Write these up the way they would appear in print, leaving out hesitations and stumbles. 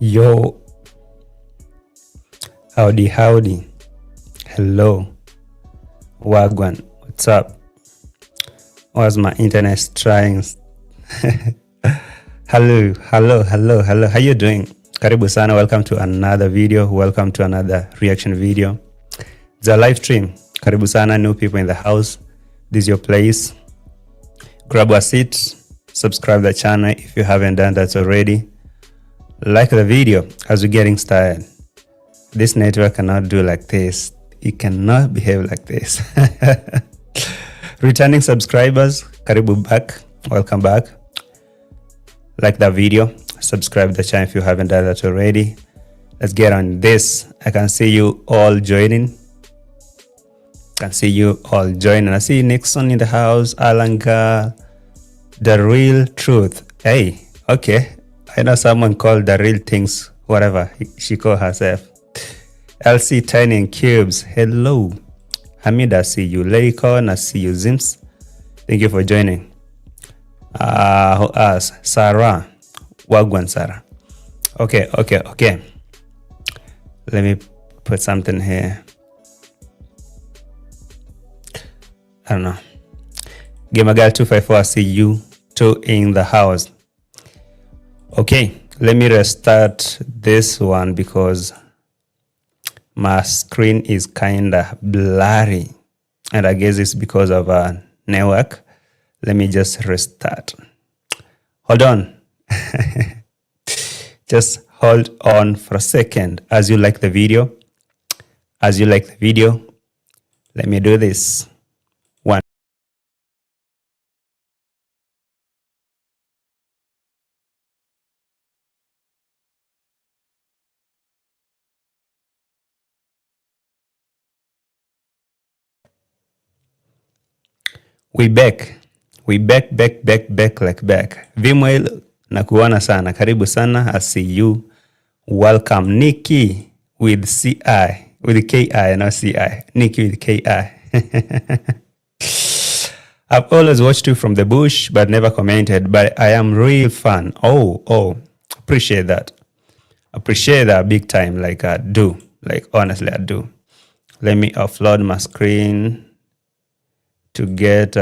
Yo, howdy. Hello, Wagwan, what's up? Was my internet trying? Hello. How you doing? Karibu sana. Welcome to another video. Welcome to another reaction video. It's a live stream. Karibu sana, new people in the house. This is your place. Grab a seat. Subscribe the channel if you haven't done that already. Like the video as we're getting started. This network cannot do like this. It cannot behave like this. Returning subscribers, karibu back. Welcome back. Like the video. Subscribe the channel if you haven't done that already. Let's get on this. I can see you all joining. I see Nixon in the house. Alanga. The real truth. Hey, okay. I know someone called the real things, whatever she called herself. LC Tiny and Cubes, hello. Hamid, I see you. Leikon, I see you. Zims, thank you for joining. Who else? Sarah. Wagwan Sarah. Okay. Let me put something here. I don't know. Gamer Girl 254, I see you two in the house. Okay, let me restart this one because my screen is kinda blurry and I guess it's because of a network. Let me just restart. Hold on. Just hold on for a second. As you like the video, let me do this. One. We back like back. Vimwell nakuona sana. Karibu sana. I see you. Welcome. Nikki with CI. With KI, not CI. Nikki with KI. I've always watched you from the bush, but never commented. But I am real fan. Oh. Appreciate that. Appreciate that big time. Like I do. Like honestly, I do. Let me offload my screen to get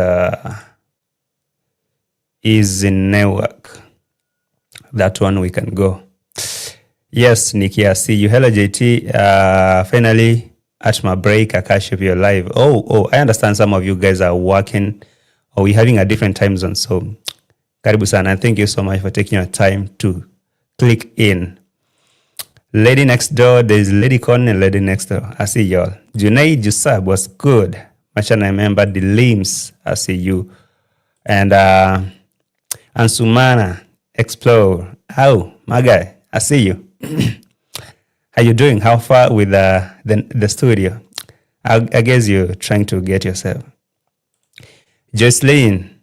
easy network. That one we can go. Yes, Nikki, I see you. Hello, JT. Finally, at my break, I catch up your live. Oh, I understand some of you guys are working or we're having a different time zone. So, karibu sana. Thank you so much for taking your time to click in. Lady next door, there's Lady Con and Lady next door. I see y'all. Junaid Jusab was good. Machana, I remember the limbs. I see you. And Ansumana, Explore. Oh, my guy, I see you. How you doing? How far with the studio? I guess you're trying to get yourself. Jocelyn.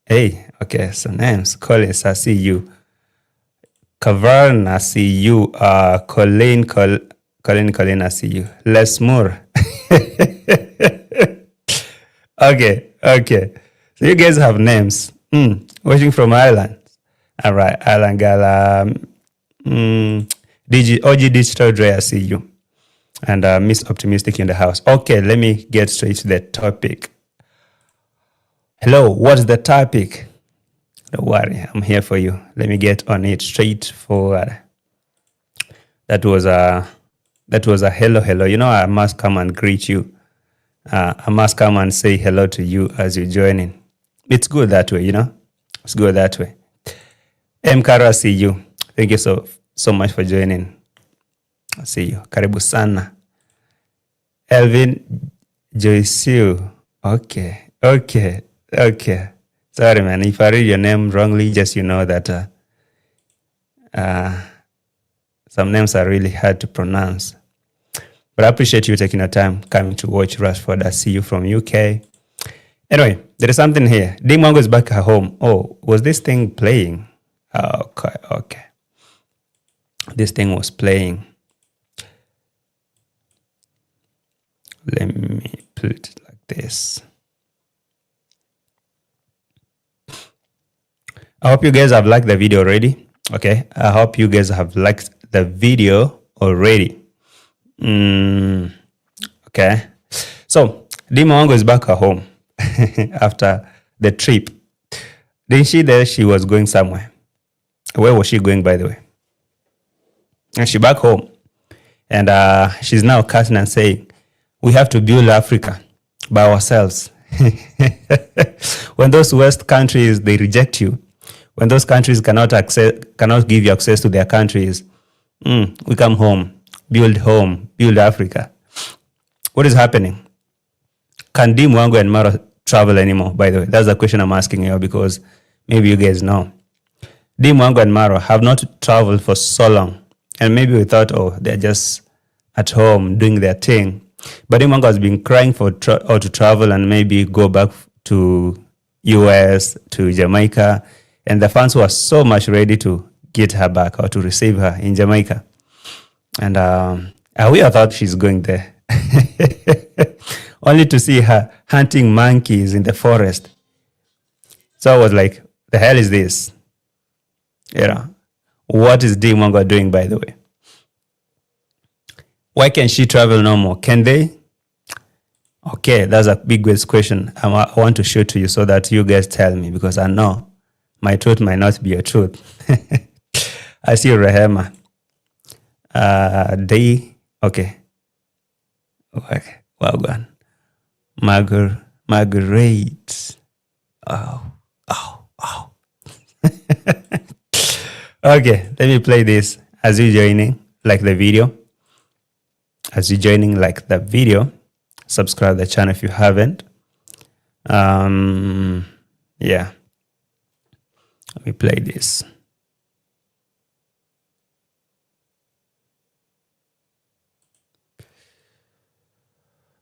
Hey, okay, so names. Collins, I see you. Cavern, I see you. Colleen, I see you. Les Moore. Okay. So you guys have names. Watching from Ireland. All right, Ireland Gala. OG Digital Dre, I see you. And Miss Optimistic in the house. Okay, let me get straight to the topic. Hello, what's the topic? Don't worry, I'm here for you. Let me get on it straight forward. That was a hello. You know, I must come and greet you. I must come and say hello to you as you're joining. It's good that way, you know? It's good that way. M. Kara, I see you. Thank you so much for joining. I see you. Karibu sana. Elvin Joyce. Okay. Sorry, man. If I read your name wrongly, just you know that some names are really hard to pronounce. But I appreciate you taking your time coming to watch Rashford. I see you from UK. Anyway, there is something here. Dee Mwango is back at home. Oh, was this thing playing? Okay. This thing was playing. Let me put it like this. I hope you guys have liked the video already. Okay, I hope you guys have liked the video already. Okay. So, Dee Mwango is back at home after the trip. Didn't she there? She was going somewhere. Where was she going, by the way? And she back home. And she's now cutting and saying, we have to build Africa by ourselves. When those West countries, they reject you, when those countries cannot give you access to their countries, we come home, build Africa. What is happening? Can Dee Mwango and Marwa travel anymore, by the way? That's the question I'm asking you, because maybe you guys know. Dee Mwango and Marwa have not traveled for so long. And maybe we thought, oh, they're just at home doing their thing. But Dee Mwango has been crying to travel and maybe go back to US, to Jamaica. And the fans were so much ready to get her back or to receive her in Jamaica. And we thought she's going there. Only to see her hunting monkeys in the forest. So I was like, the hell is this? What is Dee Mwango doing, by the way? Why can't she travel no more? Can they? Okay, that's a big question. I want to show to you so that you guys tell me, because I know my truth might not be your truth. I see Rehema. Okay. Well done. Margaret. Oh. Okay, let me play this as you joining, like the video. As you joining, like the video, subscribe the channel if you haven't. Yeah. Let me play this.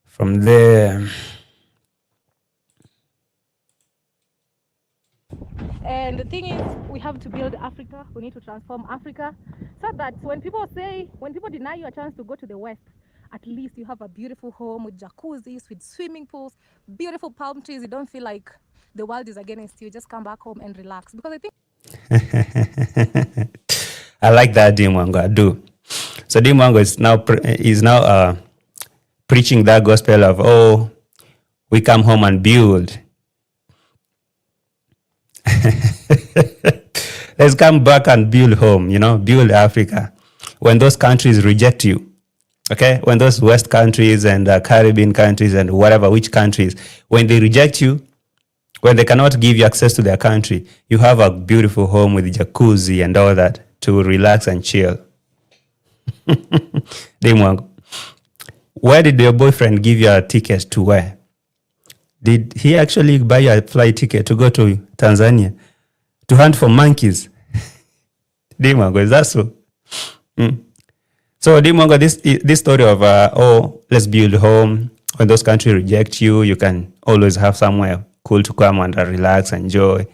From there. And the thing is, we have to build Africa. We need to transform Africa so that when people deny you a chance to go to the West, at least you have a beautiful home with jacuzzis, with swimming pools, beautiful palm trees. You don't feel like the world is against you. Just come back home and relax. Because I think I like that, Dee Mwango. I do. So Dee Mwango is now preaching that gospel of, oh, we come home and build. Let's come back and build home, build Africa. When those countries reject you, okay? When those West countries and Caribbean countries and which countries, when they reject you, when they cannot give you access to their country, you have a beautiful home with jacuzzi and all that to relax and chill. Dee Mwango, where did your boyfriend give you a ticket to where? Did he actually buy you a flight ticket to go to Tanzania to hunt for monkeys? Dee Mwango, is that so? So Dee Mwango, this story of, let's build home. When those countries reject you, you can always have somewhere cool to come and relax, enjoy.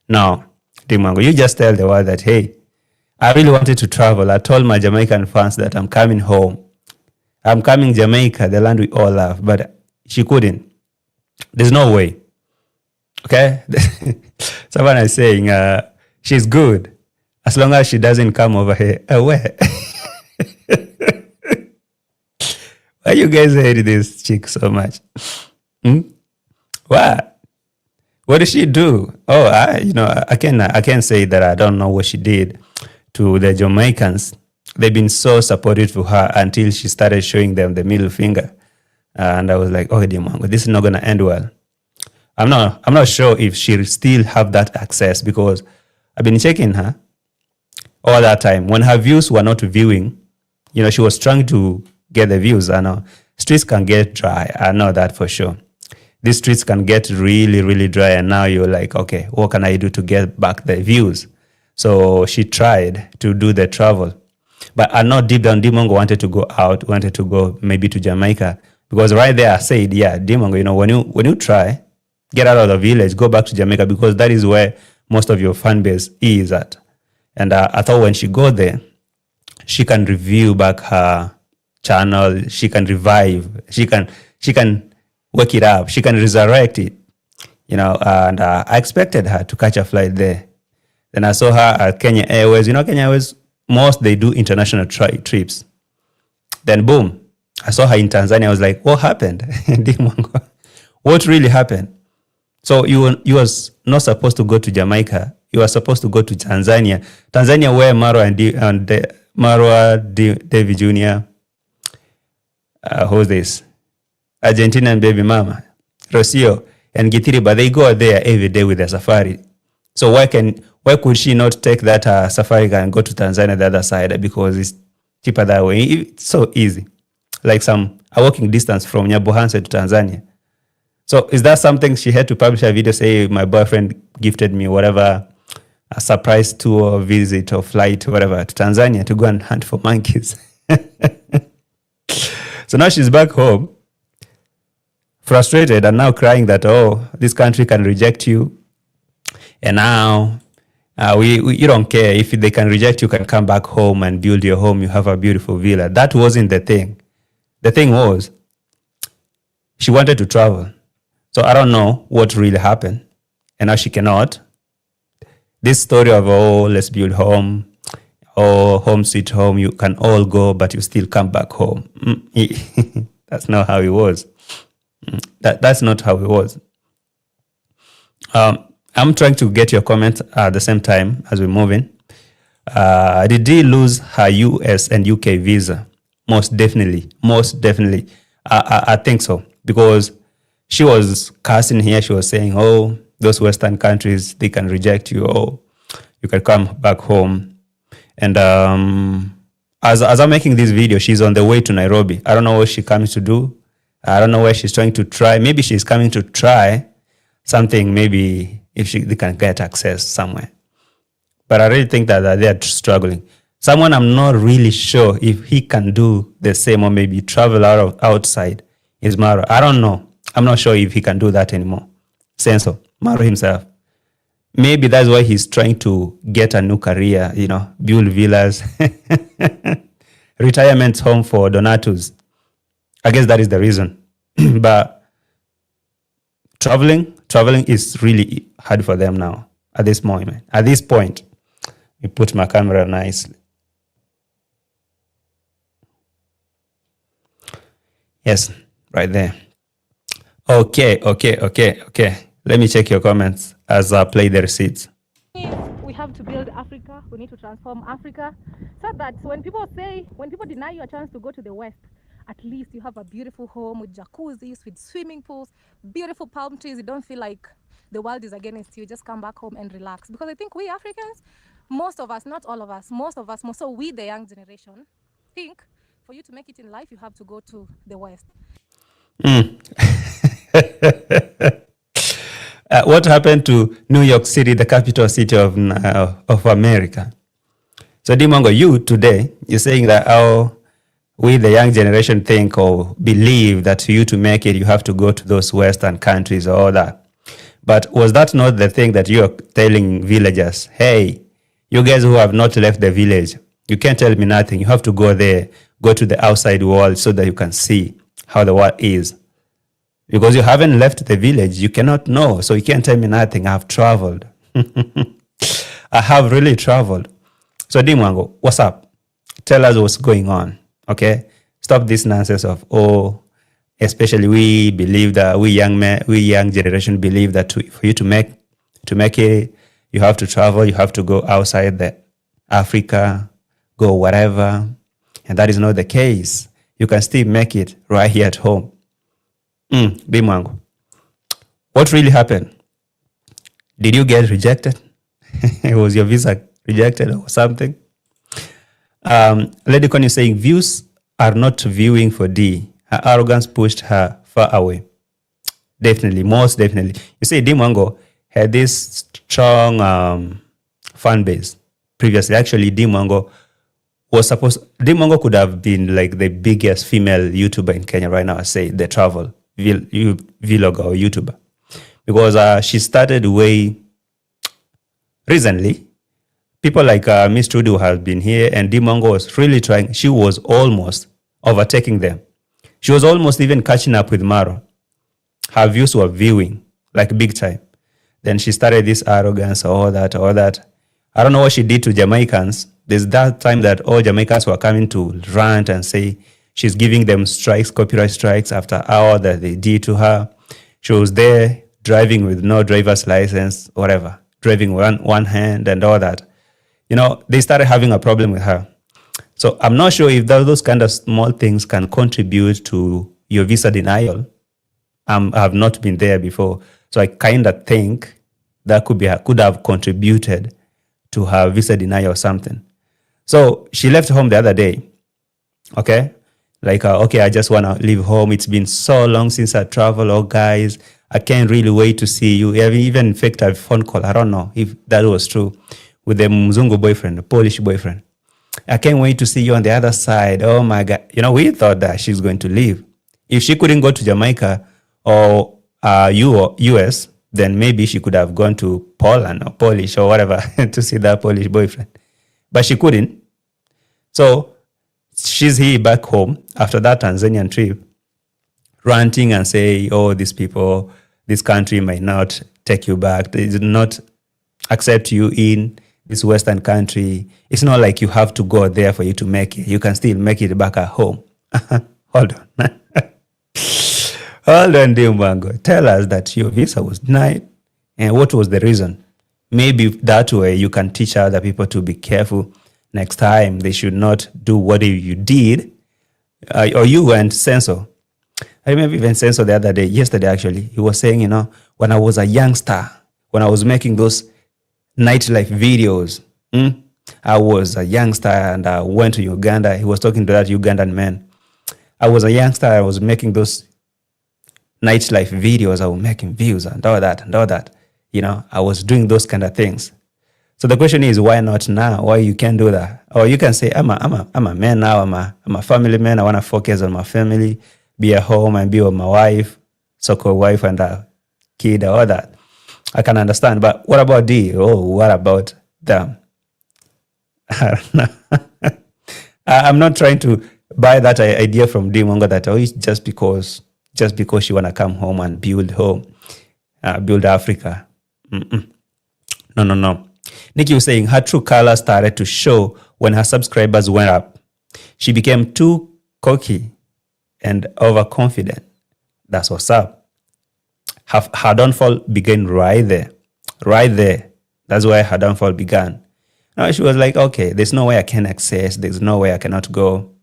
No, Dee Mwango, you just tell the world that, hey, I really wanted to travel. I told my Jamaican fans that I'm coming home. I'm coming Jamaica, the land we all love. But she couldn't. There's no way. Okay? Someone is saying she's good as long as she doesn't come over here. Where? Why you guys hate this chick so much? What? What did she do? Oh, I can't say that I don't know what she did to the Jamaicans. They've been so supportive to her until she started showing them the middle finger. And I was like, oh, Dee Mwango, this is not going to end well. I'm not sure if she still have that access, because I've been checking her all that time. When her views were not viewing, she was trying to get the views. I know streets can get dry. I know that for sure. These streets can get really, really dry. And now you're like, okay, what can I do to get back the views? So she tried to do the travel. But I know deep down, Dee Mwango wanted to go out, wanted to go maybe to Jamaica. Because right there I said, yeah, Dee Mwango, when you try, get out of the village, go back to Jamaica, because that is where most of your fan base is at. And I thought when she go there, she can review back her channel, she can revive, she can wake it up, she can resurrect it, and I expected her to catch a flight there. Then I saw her at Kenya Airways. Kenya Airways, most they do international trips. Then boom, I saw her in Tanzania. I was like, what happened? Dee Mwango, what really happened? So you was not supposed to go to Jamaica. You were supposed to go to Tanzania. Tanzania, where Marwa, David Jr., who's this? Argentinian baby mama, Rocio, and Githiri, but they go there every day with their safari. So why could she not take that safari and go to Tanzania the other side, because it's cheaper that way? It's so easy, like a walking distance from Nyabohanse to Tanzania. So is that something she had to publish a video, say my boyfriend gifted me whatever, a surprise tour, visit or flight, whatever, to Tanzania to go and hunt for monkeys? So now she's back home, frustrated and now crying that, oh, this country can reject you. And now you don't care. If they can reject you, can come back home and build your home. You have a beautiful villa. That wasn't the thing. The thing was, she wanted to travel. So I don't know what really happened. And now she cannot. This story of, oh, let's build home, oh, home sweet home, you can all go, but you still come back home. That's not how it was. That's not how it was. I'm trying to get your comments at the same time as we're moving. Did Dee lose her US and UK visa? Most definitely. I think so, because she was cursing here. She was saying, oh, those Western countries, they can reject you. Oh, you can come back home. And as I'm making this video, she's on the way to Nairobi. I don't know what she's coming to do. I don't know where she's trying to try. Maybe she's coming to try something, maybe if they can get access somewhere. But I really think that they're struggling. Someone I'm not really sure if he can do the same or maybe travel outside is Mura. I don't know. I'm not sure if he can do that anymore. Senso, Mura himself. Maybe that's why he's trying to get a new career, build villas, retirement home for donatus. I guess that is the reason. But traveling is really hard for them now at this moment. At this point, we put my camera nicely. Yes, right there. Okay. Let me check your comments as I play the receipts. We have to build Africa. We need to transform Africa, so that when people deny you a chance to go to the West, at least you have a beautiful home with jacuzzis, with swimming pools, beautiful palm trees. You don't feel like the world is against you. Just come back home and relax. Because I think we Africans, most of us, not all of us, most of us, so we the young generation, think for you to make it in life, you have to go to the West. What happened to New York City, the capital city of America? So Dee Mwango, you're saying that we, the young generation, think or believe that for you to make it, you have to go to those Western countries or all that. But was that not the thing that you're telling villagers? Hey, you guys who have not left the village, you can't tell me nothing. You have to go there, go to the outside world so that you can see how the world is. Because you haven't left the village, you cannot know. So you can't tell me nothing. I've traveled. I have really traveled. So Dee Mwango, what's up? Tell us what's going on. Okay? Stop this nonsense of, especially we believe that we young generation believe that for you to make it, you have to travel, you have to go outside the Africa, go whatever. And that is not the case. You can still make it right here at home. Dee Mwango, what really happened? Did you get rejected? Was your visa rejected or something? Lady Connie saying, views are not viewing for Dee. Her arrogance pushed her far away. Definitely, most definitely. You see, Dee Mwango had this strong fan base previously. Actually, Dee Mwango could have been like the biggest female YouTuber in Kenya right now, I say, the travel vlogger or YouTuber. Because she started way recently. People like Miss Trudy have been here, and Dee Mwango was really trying. She was almost overtaking them. She was almost even catching up with Marwa. Her views were viewing, like big time. Then she started this arrogance, all that. I don't know what she did to Jamaicans, There's that time that all Jamaicans were coming to rant and say she's giving them strikes, copyright strikes after hour that they did to her. She was there driving with no driver's license, whatever, driving one hand and all that. They started having a problem with her. So I'm not sure if those kind of small things can contribute to your visa denial. I have not been there before. So I kind of think that could have contributed to her visa denial or something. So she left home the other day. Okay. Like, okay, I just want to leave home. It's been so long since I traveled. Oh, guys, I can't really wait to see you. Even in fact, a phone call. I don't know if that was true with the Mzungu boyfriend, the Polish boyfriend. I can't wait to see you on the other side. Oh, my God. We thought that she's going to leave. If she couldn't go to Jamaica or US, then maybe she could have gone to Poland or Polish or whatever to see that Polish boyfriend. But she couldn't. So she's here back home after that Tanzanian trip, ranting and say, oh, these people, this country might not take you back. They did not accept you in this Western country. It's not like you have to go there for you to make it. You can still make it back at home. Hold on. Hold on, Dee Mwango. Tell us that your visa was denied and what was the reason. Maybe that way you can teach other people to be careful. Next time, they should not do what you did, or you went Senso. I remember even Senso the other day, yesterday actually, he was saying, when I was a youngster, when I was making those nightlife videos, I was a youngster and I went to Uganda. He was talking to that Ugandan man. I was a youngster, I was making those nightlife videos, I was making views and all that and all that. I was doing those kind of things. So the question is, why not now? Why you can't do that? Or you can say, I'm a man now. I'm a family man. I want to focus on my family, be at home and be with my wife, so-called wife and a kid, all that. I can understand. But what about Dee? Oh, what about them? I'm not trying to buy that idea from Dee Mwango that it's just because she want to come home and build Africa. No. Nikki was saying her true color started to show when her subscribers went up. She became too cocky and overconfident. That's what's up. Her downfall began right there. That's where her downfall began. Now she was like, okay, there's no way I can access. There's no way I cannot go.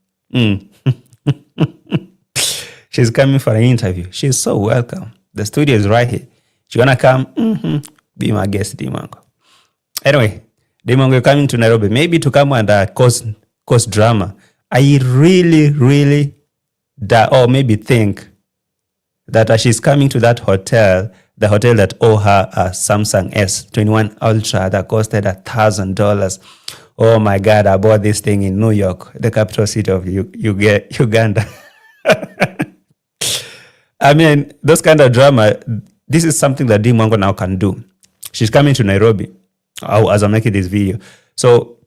She's coming for an interview. She's so welcome. The studio is right here. She wanna come? Be my guest, Dee Mwango. Anyway, Dee Mwango, you're coming to Nairobi. Maybe to come and cause drama. I really or maybe think that she's coming to that hotel, the hotel that owe her a Samsung S21 Ultra that costed $1,000. Oh my God, I bought this thing in New York, the capital city of Uganda. I mean, those kind of drama, this is something that Dee Mwango now can do. She's coming to Nairobi as I'm making this video. So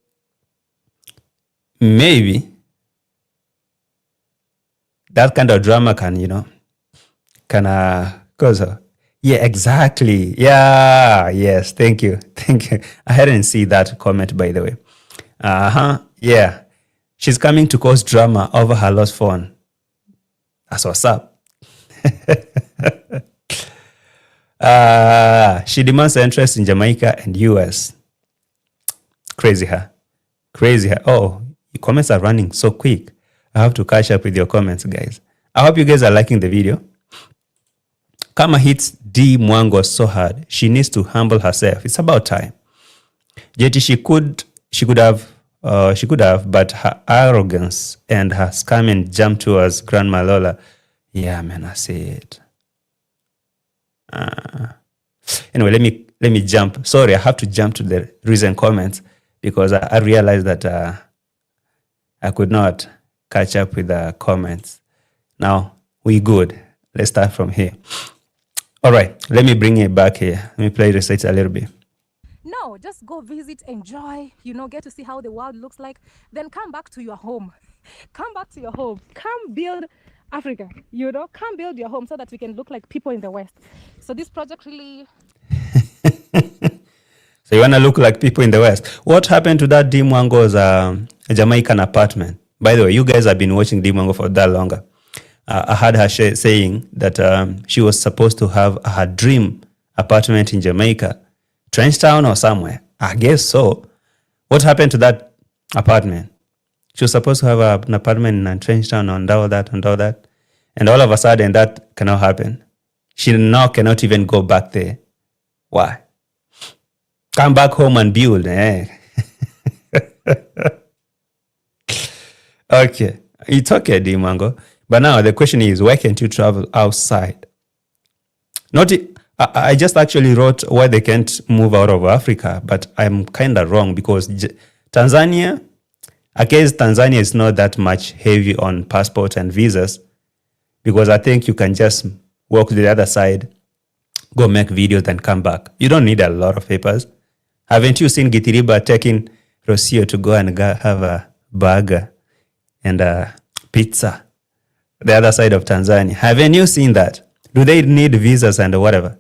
maybe that kind of drama can, cause her. Yeah, exactly. Yeah, yes, thank you. I hadn't seen that comment, by the way. Yeah. She's coming to cause drama over her lost phone. That's what's up. She demands interest in Jamaica and US. Crazy her. Oh, your comments are running so quick. I have to catch up with your comments, guys. I hope you guys are liking the video. Kama hits Dee Mwango so hard, she needs to humble herself. It's about time. Yet she could have, but her arrogance and her scamming jump towards Grandma Lola. Yeah, man, I see it. Anyway, let me jump. Sorry, I have to jump to the recent comments because I realized that I could not catch up with the comments. Now, we good. Let's start from here. All right, let me bring it back here. Let me play the a little bit. No, just go visit, enjoy, get to see how the world looks like. Then come back to your home. Come back to your home. Come build Africa, come build your home so that we can look like people in the West. So this project really... So you want to look like people in the West. What happened to that Dee Mwango's Jamaican apartment? By the way, you guys have been watching Dee Mwango for that longer. I heard her saying that she was supposed to have her dream apartment in Jamaica, Trenchtown or somewhere. I guess so. What happened to that apartment? She was supposed to have an apartment in Trenchtown and all that. And all of a sudden, that cannot happen. She now cannot even go back there. Why? Come back home and build. Eh? Okay. It's okay, Dee Mwango. But now the question is, why can't you travel outside? I just actually wrote why they can't move out of Africa, but I'm kind of wrong because Tanzania, I guess Tanzania is not that much heavy on passports and visas, because I think you can just walk to the other side, go make videos and come back. You don't need a lot of papers. Haven't you seen Gitiriba taking Rocio to go and have a burger and a pizza the other side of Tanzania? Haven't you seen that? Do they need visas and whatever?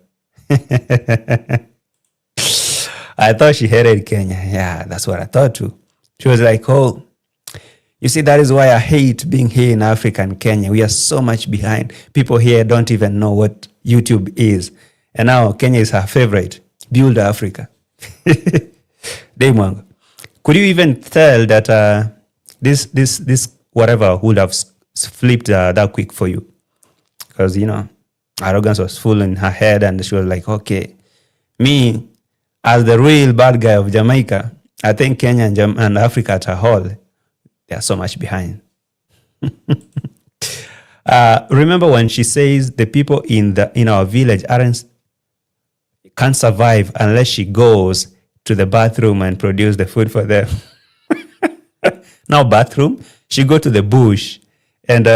I thought she hated Kenya. Yeah, that's what I thought too. She was like, oh, you see, that is why I hate being here in Africa and Kenya. We are so much behind. People here don't even know what YouTube is. And now Kenya is her favorite. Build Africa. Dee Mwango, could you even tell that this whatever would have flipped that quick for you? Because, you know, arrogance was full in her head and she was like, okay, me as the real bad guy of Jamaica, I think Kenya and Africa as a whole, they are so much behind. Remember when she says the people in our village can't survive unless she goes to the bathroom and produce the food for them. Now bathroom, she go to the bush and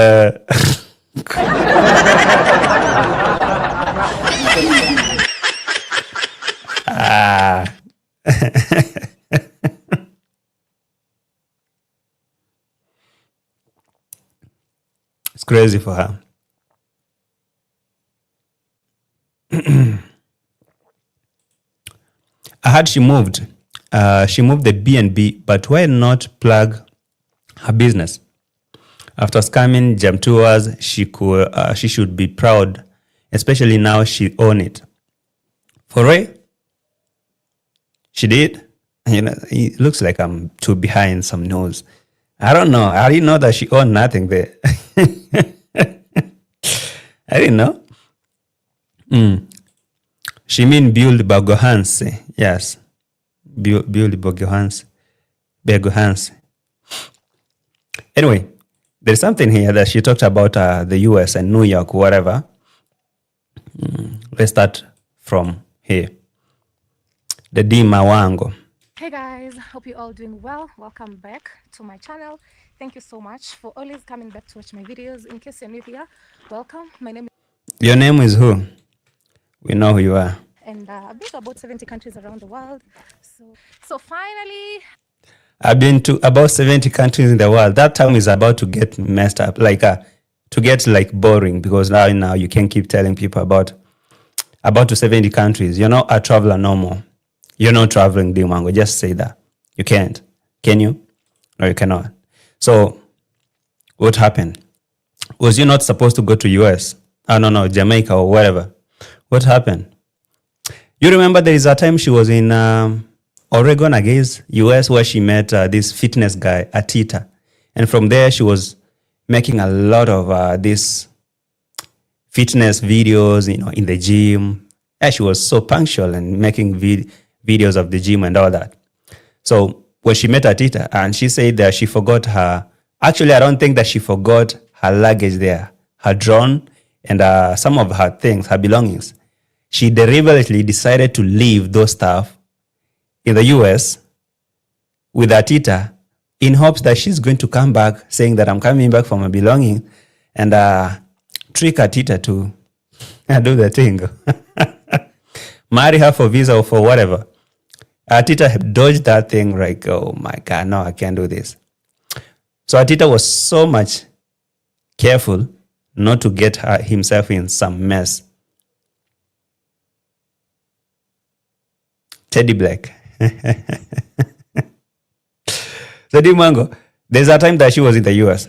it's crazy for her. I heard she moved the B&B, but why not plug her business? After scamming Jam Tours, she should be proud, especially now she own it. For real? She did? You know, it looks like I'm too behind some news. I don't know. I didn't know that she owned nothing there. I didn't know. She mean build Bagohanse. Yes. Build Bagohanse. Anyway, there's something here that she talked about the US and New York, whatever. Let's start from here. The Dee Mwango. Hey guys, hope you're all doing well. Welcome back to my channel. Thank you so much for always coming back to watch my videos. In case you're new here, welcome. My name is... Your name is who? We know who you are. And I've been to about 70 countries around the world. So finally... I've been to about 70 countries in the world. That time is about to get messed up, to get boring, because now you can keep telling people about to 70 countries. You're not a traveler no more. You're not traveling, Dee Mwango. Just say that. You can't. Can you? No, you cannot. So, what happened? Was you not supposed to go to US? No, Jamaica or wherever. What happened? You remember there is a time she was in Oregon, I guess, US, where she met this fitness guy, Atita. And from there, she was making a lot of these fitness videos, in the gym. Yeah, she was so punctual and making videos of the gym and all that. So when she met Atita, and she said that she forgot her, actually, I don't think that she forgot her luggage there, her drone and some of her things, her belongings. She deliberately decided to leave those stuff in the US with Atita in hopes that she's going to come back saying that I'm coming back for my belongings, and trick Atita to do the thing. Marry her for visa or for whatever. Atita dodged that thing like, oh my God, no, I can't do this. So Atita was so much careful not to get himself in some mess. Teddy Black. So Dee Mwango, there's a time that she was in the US.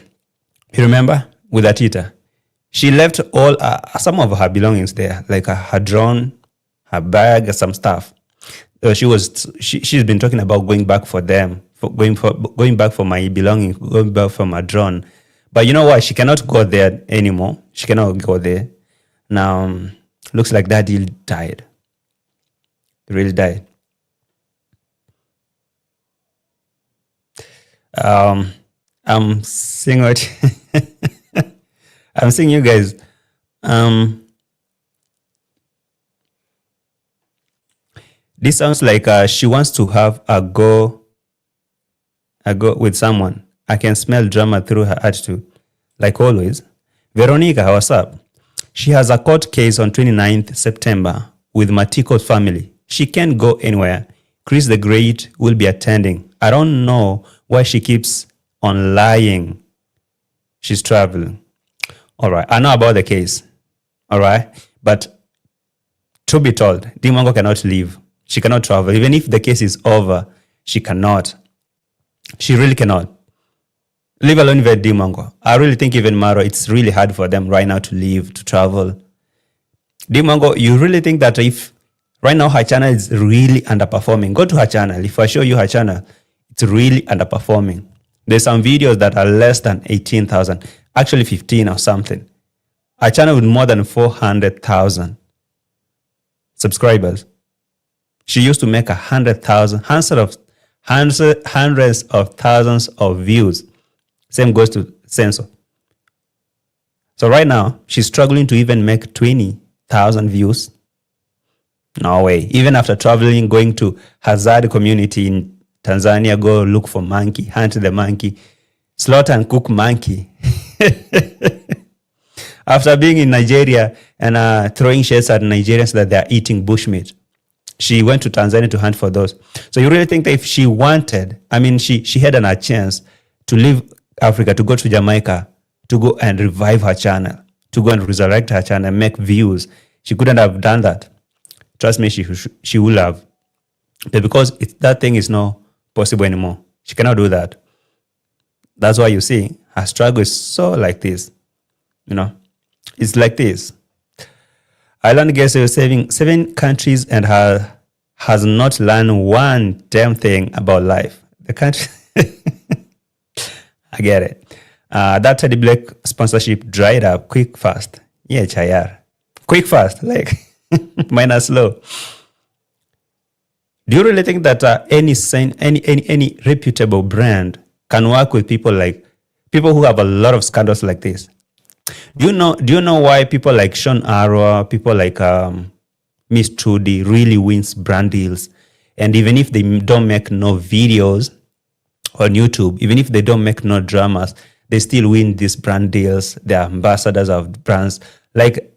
You remember? With Atita. She left all some of her belongings there, like her drone, her bag, some stuff. She's been talking about going back for them, going back for my belongings, going back for my drone. But you know what? She cannot go there anymore. She cannot go there. Now, looks like that deal died. It really died. I'm seeing what I'm seeing you guys. This sounds like she wants to have a go with someone. I can smell drama through her attitude, like always. Veronica, what's up? She has a court case on 29th September with Matiko's family. She can't go anywhere. Chris the Great will be attending. I don't know why she keeps on lying. She's traveling. All right, I know about the case. All right, but to be told, Dee Mwango cannot leave. She cannot travel. Even if the case is over, she cannot. She really cannot. Leave alone even Dee Mwango. I really think even Marwa, it's really hard for them right now to leave, to travel. Dee Mwango, you really think that if right now her channel is really underperforming, go to her channel. If I show you her channel, it's really underperforming. There's some videos that are less than 18,000, actually 15 or something. Her channel with more than 400,000 subscribers. She used to make 100,000, hundreds of thousands of views. Same goes to Censo. So right now, she's struggling to even make 20,000 views. No way. Even after traveling, going to Hazard community in Tanzania, go look for monkey, hunt the monkey, slaughter and cook monkey. After being in Nigeria and throwing shades at Nigerians that they're eating bushmeat, she went to Tanzania to hunt for those. So you really think that if she wanted, I mean, she had a chance to leave Africa, to go to Jamaica, to go and revive her channel, to go and resurrect her channel and make views. She couldn't have done that. Trust me, she would have. But because that thing is not possible anymore, she cannot do that. That's why you see her struggle is so like this. You know, it's like this. Island guest is saving 7 countries and has not learned one damn thing about life. The country, I get it. That Teddy Blake sponsorship dried up quick, fast. Yeah, chayar. Quick, fast, like minus slow. Do you really think that any reputable brand can work with people who have a lot of scandals like this? Do you know why people like Sean Arwa, people like Miss Trudy really wins brand deals? And even if they don't make no videos on YouTube, even if they don't make no dramas, they still win these brand deals. They're ambassadors of brands. Like,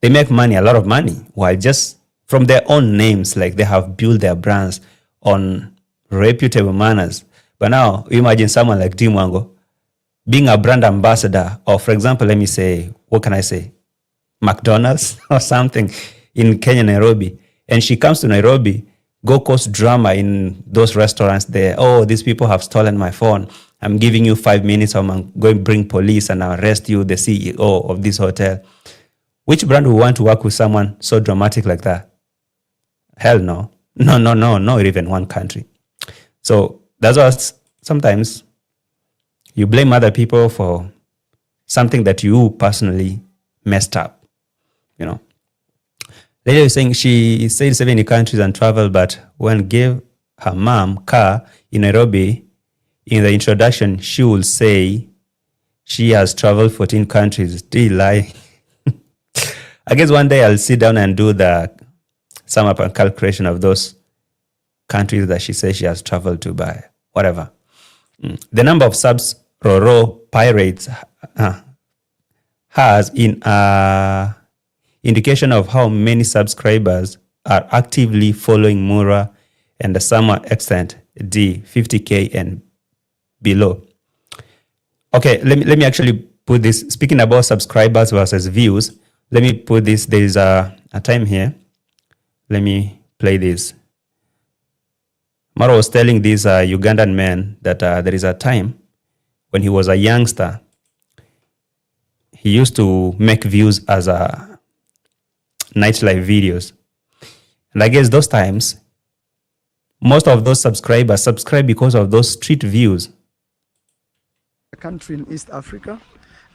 they make money, a lot of money, while just from their own names, like they have built their brands on reputable manners. But now, imagine someone like Dee Mwango being a brand ambassador, or for example, let me say, what can I say? McDonald's or something in Kenya, Nairobi. And she comes to Nairobi, go cause drama in those restaurants there. Oh, these people have stolen my phone. I'm giving you 5 minutes, or I'm going to bring police and arrest you, the CEO of this hotel. Which brand would want to work with someone so dramatic like that? Hell no. No, not even one country. So that's why sometimes you blame other people for something that you personally messed up, you know. Lady was saying she said 70 countries and traveled, but when gave her mom car in Nairobi, in the introduction, she will say she has traveled 14 countries. Still lie. I guess one day I'll sit down and do the sum up and calculation of those countries that she says she has traveled to by whatever. The number of subs Roro Pirates has in indication of how many subscribers are actively following Mura and the summer extent D 50K and below. Okay, let me actually put this. Speaking about subscribers versus views, let me put this. There is a time here. Let me play this. Mara was telling this Ugandan man that there is a time when he was a youngster, he used to make views as a nightlife videos. And I guess those times, most of those subscribers subscribe because of those street views. A country in East Africa,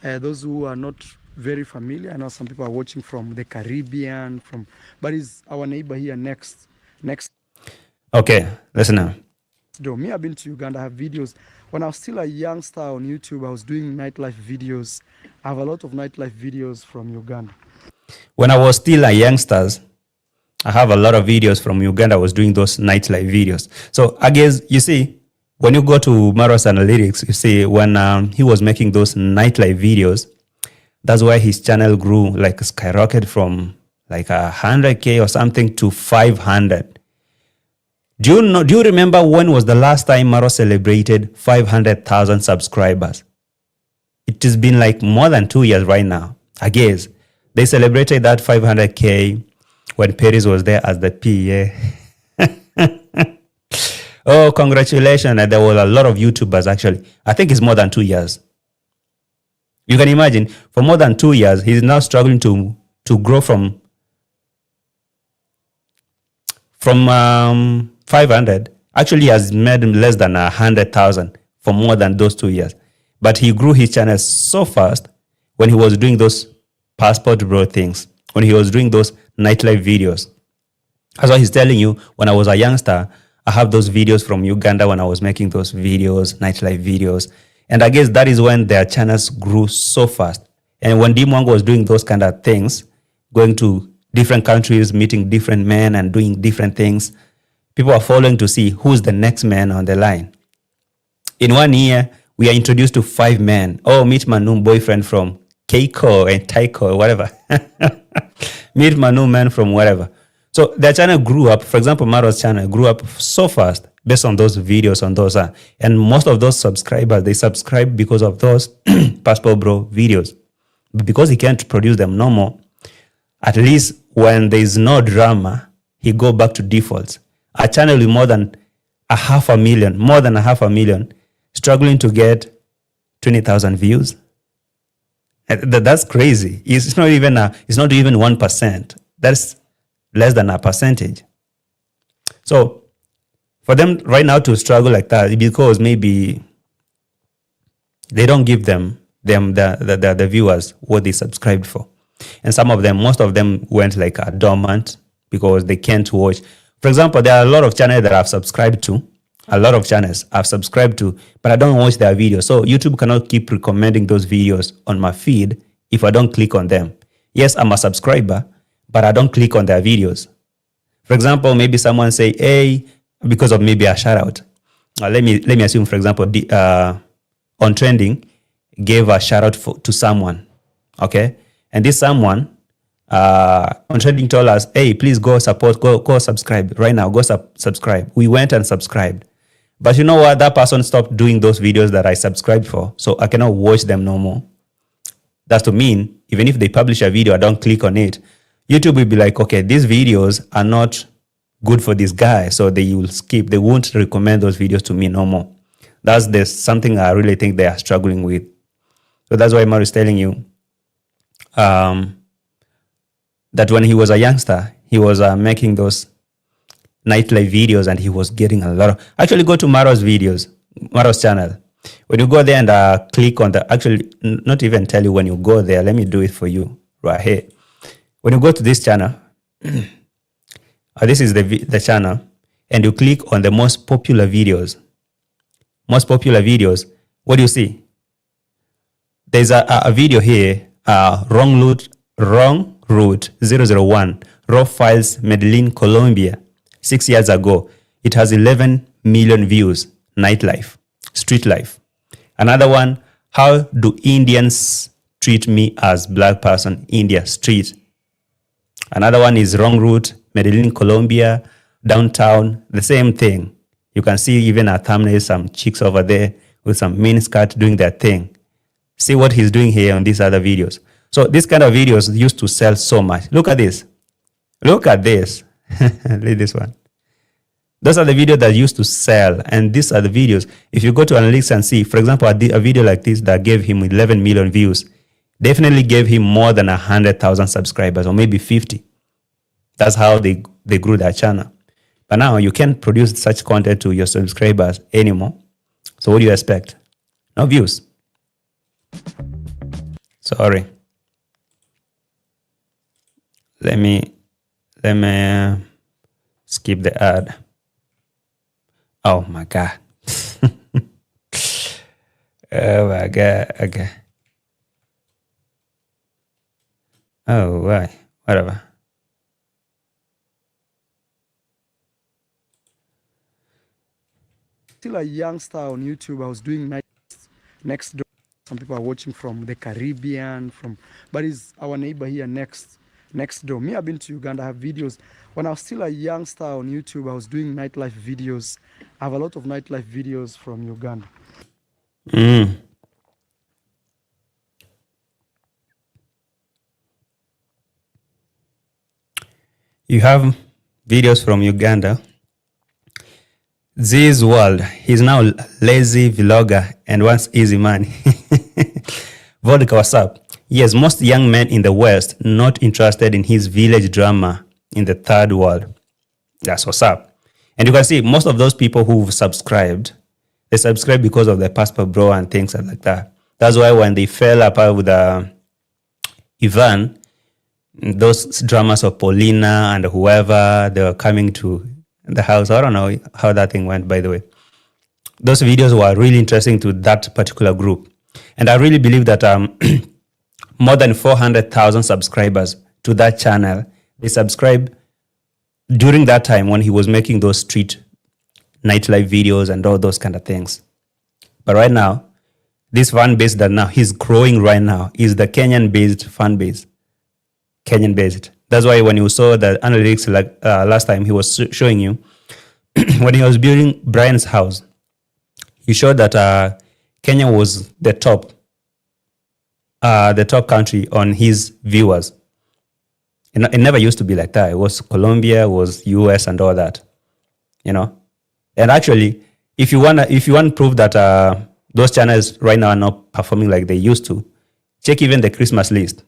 those who are not very familiar, I know some people are watching from the Caribbean, but it's our neighbor here next. Okay, listen now. Me, I've been to Uganda, I have videos. When I was still a youngster on YouTube, I was doing nightlife videos. I have a lot of nightlife videos from Uganda. When I was still a youngster, I have a lot of videos from Uganda. I was doing those nightlife videos. So I guess, you see, when you go to Marwa's analytics, you see when he was making those nightlife videos, that's why his channel grew like skyrocketed from like 100K or something to 500. Do you remember when was the last time Marwa celebrated 500,000 subscribers? It has been like more than 2 years right now. I guess they celebrated that 500K when Paris was there as the PA. Oh, congratulations. And there were a lot of YouTubers actually. I think it's more than 2 years. You can imagine, for more than 2 years, he's now struggling to grow from 500. Actually, he has made less than 100,000 for more than those 2 years. But he grew his channel so fast when he was doing those passport bro things, when he was doing those nightlife videos. That's why he's telling you, when I was a youngster, I have those videos from Uganda when I was making those videos, nightlife videos. And I guess that is when their channels grew so fast. And when Dee Mwango was doing those kind of things, going to different countries, meeting different men and doing different things, people are following to see who's the next man on the line. In 1 year, we are introduced to 5 men. Oh, meet Manu boyfriend from Keiko and Taiko or whatever. Meet Manu man from wherever. So their channel grew up. For example, Marwa's channel grew up so fast based on those videos on those. And most of those subscribers, they subscribe because of those Passport Bro videos. But because he can't produce them no more, at least when there is no drama, he go back to defaults. A channel with more than 500,000, struggling to get 20,000 views. That's crazy. It's not even 1%. That's less than a percentage. So for them right now to struggle like that, because maybe they don't give them the viewers what they subscribed for. And most of them went like dormant because they can't watch. For example, there are a lot of channels that I've subscribed to. But I don't watch their videos. So YouTube cannot keep recommending those videos on my feed if I don't click on them. Yes, I'm a subscriber, but I don't click on their videos. For example, maybe someone say, hey, because of maybe a shout out. Let me assume, for example, on trending gave a shout out to someone. Okay. And this someone on trending told us, hey, please go support, go subscribe right now, go subscribe. We went and subscribed. But you know what? That person stopped doing those videos that I subscribed for. So I cannot watch them no more. That's to mean, even if they publish a video, I don't click on it. YouTube will be like, okay, these videos are not good for this guy. So they will skip. They won't recommend those videos to me no more. There's something I really think they are struggling with. So that's why Mara is telling you that when he was a youngster, he was making those nightlife videos and he was getting a lot of... Actually, go to Marwa's videos, Marwa's channel. When you go there and click on the... Actually, not even tell you when you go there. Let me do it for you right here. When you go to this channel, this is the channel, and you click on the most popular videos. Most popular videos, what do you see? There's a video here, wrong route 001, raw files, Medellin, Colombia, 6 years ago. It has 11 million views, nightlife, street life. Another one, how do Indians treat me as black person, India, street. Another one is wrong route, Medellin, Colombia, downtown, the same thing. You can see even a thumbnail, some chicks over there with some mini skirt doing their thing. See what he's doing here on these other videos. So this kind of videos used to sell so much. Look at this. Look at this. Look at this one. Those are the videos that used to sell. And these are the videos. If you go to analytics and see, for example, a video like this that gave him 11 million views, definitely gave him more than 100,000 subscribers, or maybe 50. That's how they grew their channel. But now you can't produce such content to your subscribers anymore. So what do you expect? No views. Sorry. Let me skip the ad. Oh my God. Oh my God. Okay. Oh, why? Whatever. Still a youngster on YouTube. I was doing next door. Some people are watching from the Caribbean, but he's our neighbor here next door. Me, I've been to Uganda. I have videos. When I was still a youngster on YouTube, I was doing nightlife videos. I have a lot of nightlife videos from Uganda. You have videos from Uganda. Z's world. He's now lazy vlogger and wants easy money. Vodka, what's up? Yes, most young men in the West not interested in his village drama in the third world. That's what's up. And you can see most of those people who've subscribed, they subscribe because of the passport bro and things like that. That's why when they fell apart with Ivan, those dramas of Paulina and whoever, they were coming to the house. I don't know how that thing went, by the way. Those videos were really interesting to that particular group. And I really believe that more than 400,000 subscribers to that channel, they subscribed during that time when he was making those street nightlife videos and all those kind of things. But right now, this fan base that now he's growing right now is the Kenyan-based fan base. Kenyan-based. That's why when you saw the analytics last time, he was showing you, when he was building Brian's house, he showed that Kenya was the top country on his viewers. It never used to be like that. It was Colombia, it was US and all that, you know. And actually, if you want to prove that those channels right now are not performing like they used to, check even the Christmas list.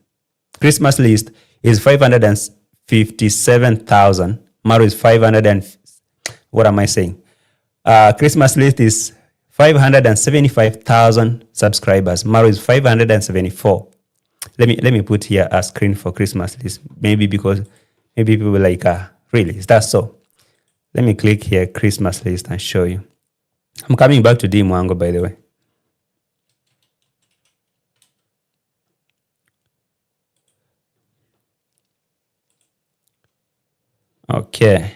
Christmas list is 557,000. Mura is 500 and what am I saying? Christmas list is 575,000 subscribers. Marwa is 574. Let me put here a screen for Christmas list. Maybe because maybe people like, really, is that so? Let me click here, Christmas list, and show you. I'm coming back to Dee Mwango, by the way. Okay.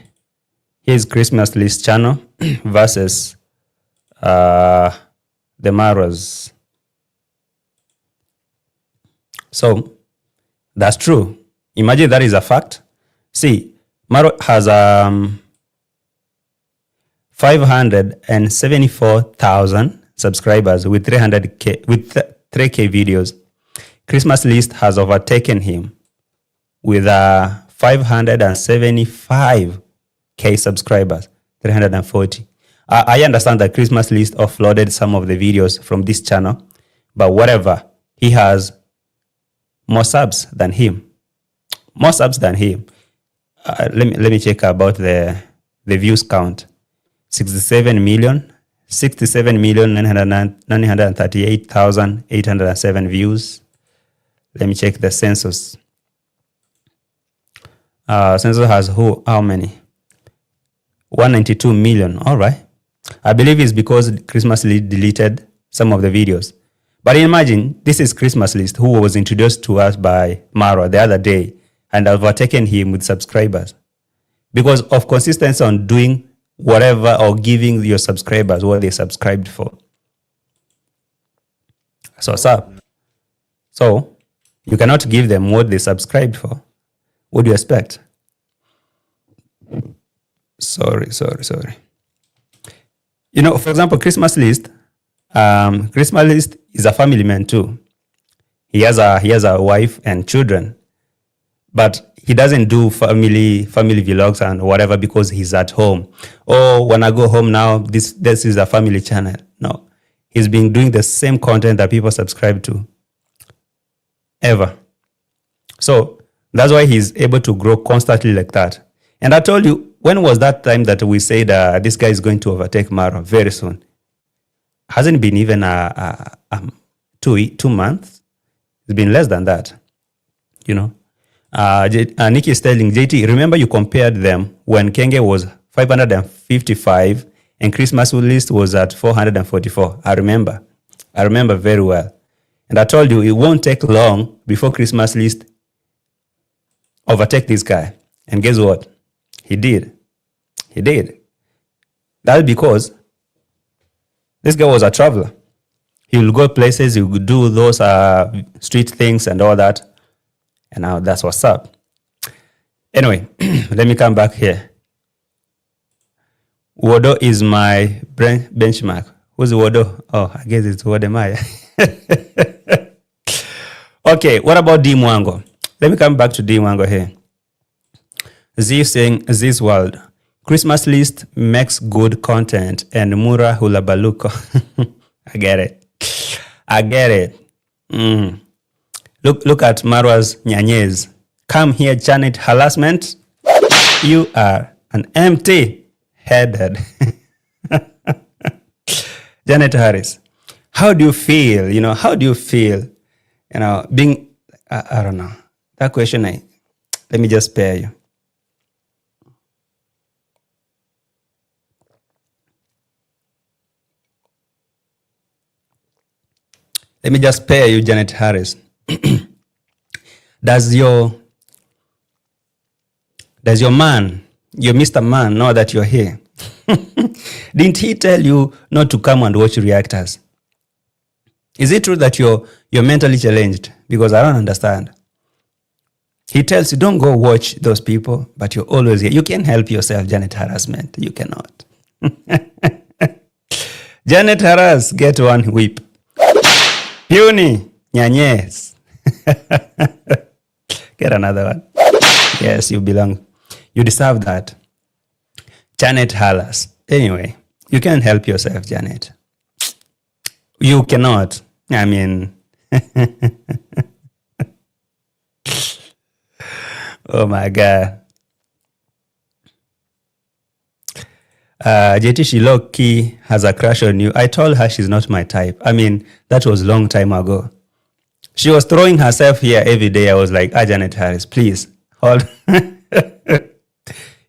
Here's Christmas list channel versus the Marwas. So that's true. Imagine that is a fact. See, Marwa has 574,000 subscribers with 300k with 3k videos. Christmas list has overtaken him with 575k subscribers, 340. I understand that Christmas list offloaded some of the videos from this channel, but whatever, he has more subs than him. More subs than him. Let me check about the views count. 67,938,807 views. Let me check the census. Census has how many? 192 million. All right. I believe it's because Christmas list deleted some of the videos. But imagine, this is Christmas list who was introduced to us by Marwa the other day and overtaken him with subscribers. Because of consistency on doing whatever or giving your subscribers what they subscribed for. So what's up? So you cannot give them what they subscribed for. What do you expect? Sorry. You know, for example, Christmas list is a family man too. He has a wife and children, but he doesn't do family vlogs and whatever because he's at home. Oh, when I go home now, this is a family channel. No, he's been doing the same content that people subscribe to ever. So that's why he's able to grow constantly like that. And I told you, when was that time that we said this guy is going to overtake Marwa very soon? Hasn't been even 2 months. It's been less than that, you know. Nikki is telling JT, remember you compared them when Kenge was 555 and Christmas list was at 444. I remember very well. And I told you it won't take long before Christmas list overtake this guy. And guess what? He did. That's because this guy was a traveler. He will go places, he will do those street things and all that. And now that's what's up. Anyway, let me come back here. Wodo is my benchmark. Who's Wodo? Oh, I guess it's Wodemaya. Okay, what about Dee Mwango? Let me come back to Dee Mwango here. Z saying, this world, Christmas list makes good content and Mura hula baluko. I get it. Look at Marwa's nyanyes. Come here, Janet harassment. You are an empty-headed. Janet Harris, how do you feel? Being, I don't know. That question, let me just spare you. Let me just spare you, Janet Harris. Does your man, your Mr. Man, know that you're here? Didn't he tell you not to come and watch reactors? Is it true that you're mentally challenged? Because I don't understand. He tells you don't go watch those people, but you're always here. You can't help yourself, Janet Harassment. You cannot. Janet Harris, get one whip. Puny, nyanyes. Get another one. Yes, you belong. You deserve that. Janet Harris. Anyway, you can't help yourself, Janet. You cannot. I mean, oh my God. JT, she low-key has a crush on you. I told her she's not my type. I mean, that was a long time ago. She was throwing herself here every day. I was like, Janet Harris, please, hold.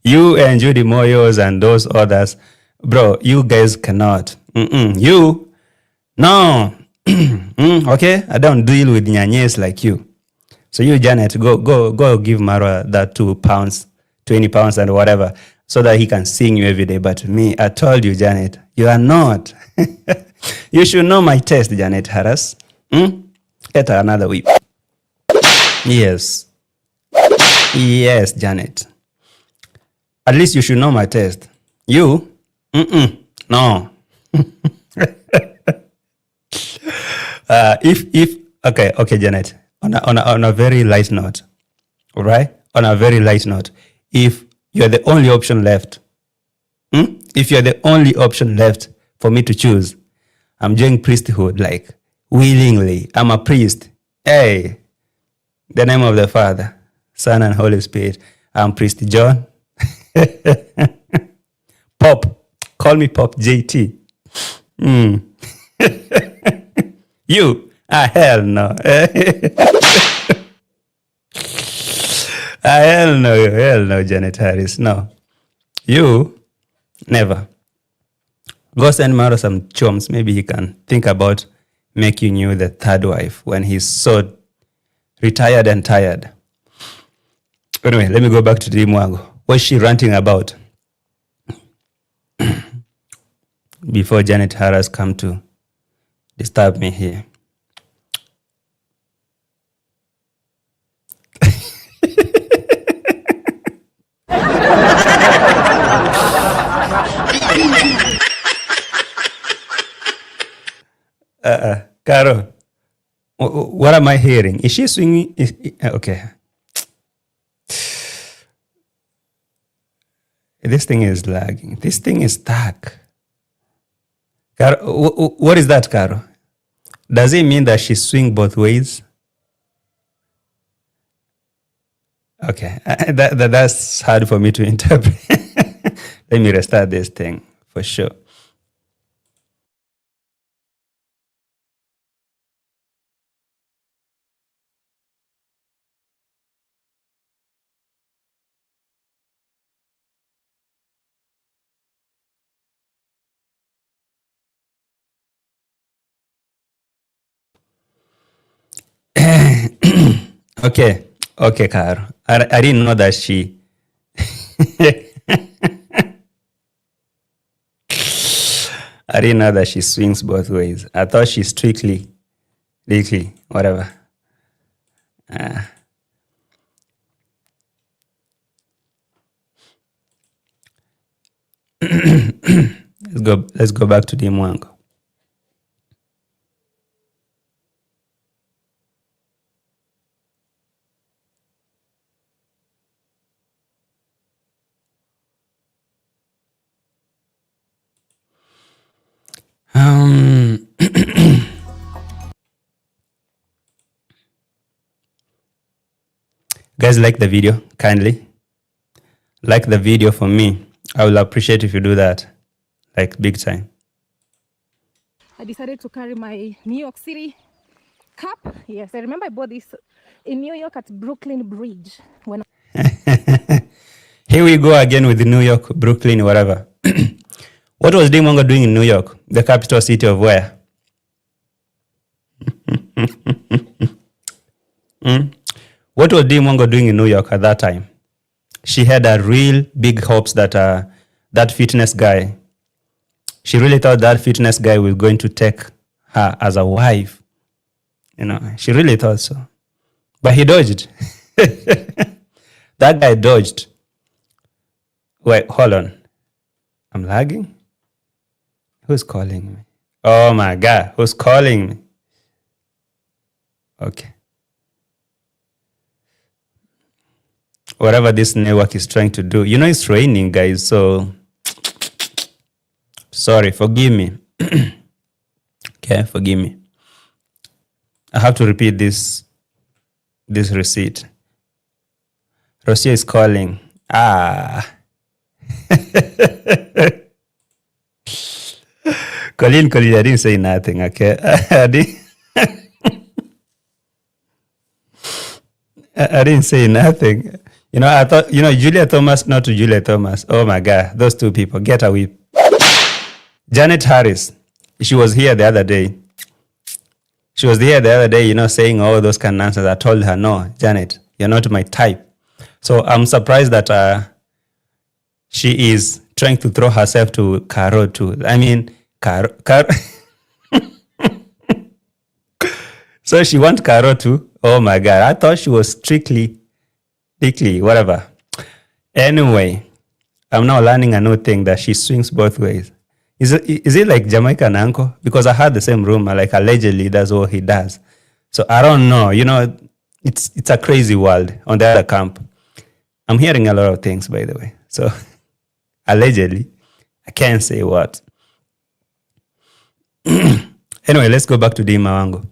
You and Judy Moyos and those others, bro, you guys cannot. You, no. Okay, I don't deal with nyanyes like you. So you, Janet, go give Marwa that 2 pounds, 20 pounds and whatever, so that he can sing you every day. But me, I told you, Janet, you are not. You should know my taste, Janet Harris. Get her another whip. Yes, Janet. At least you should know my taste. You? No. Okay, Janet. On a very light note, all right? On a very light note, if you're the only option left, if you're the only option left for me to choose, I'm doing priesthood, like, willingly. I'm a priest. Hey, the name of the Father, Son, and Holy Spirit. I'm Priest John. Pop. Call me Pop JT. You. Hell no. Hell no, Janet Harris. No. You, never. Go send Mara some chums. Maybe he can think about making you the third wife when he's so retired and tired. Anyway, let me go back to Dee Mwango. What's she ranting about? Before Janet Harris come to disturb me here. Caro, what am I hearing? Is she swinging? Okay. This thing is lagging. This thing is stuck. What is that, Caro? Does it mean that she swing both ways? Okay, that's hard for me to interpret. Let me restart this thing for sure. Okay, Caro. I didn't know that she. I didn't know that she swings both ways. I thought she strictly, whatever. Let's go back to Dee Mwango. Guys, like the video, kindly. Like the video for me. I will appreciate if you do that. Like big time. I decided to carry my New York City cup. Yes, I remember I bought this in New York at Brooklyn Bridge. When Here we go again with the New York, Brooklyn, whatever. What was Dee Mwango doing in New York? The capital city of where? What was Dee Mwango doing in New York at that time? She had a real big hopes that that fitness guy, she really thought that fitness guy was going to take her as a wife. You know, she really thought so. But he dodged. That guy dodged. Wait, hold on. I'm lagging? Who's calling me? Oh my God, who's calling me? Okay. Whatever this network is trying to do. You know, it's raining, guys, so sorry, forgive me. Okay, forgive me. I have to repeat this receipt. Rocio is calling. Colleen, I didn't say nothing, okay? I didn't say nothing. You know, I thought, you know, Julia Thomas, not to Julia Thomas. Oh my God, those two people, get a whip. Janet Harris, she was here the other day. You know, saying all those kind of nonsense. I told her, no, Janet, you're not my type. So I'm surprised that she is trying to throw herself to Caro too. I mean, Caro. So she wants Caro too. Oh my God, I thought she was strictly, whatever. Anyway, I'm now learning a new thing that she swings both ways. Is it like Jamaican uncle? Because I heard the same rumor, like allegedly that's what he does. So I don't know. You know, it's a crazy world on the other camp. I'm hearing a lot of things, by the way. So allegedly, I can't say what. Anyway, let's go back to Dee Mwango.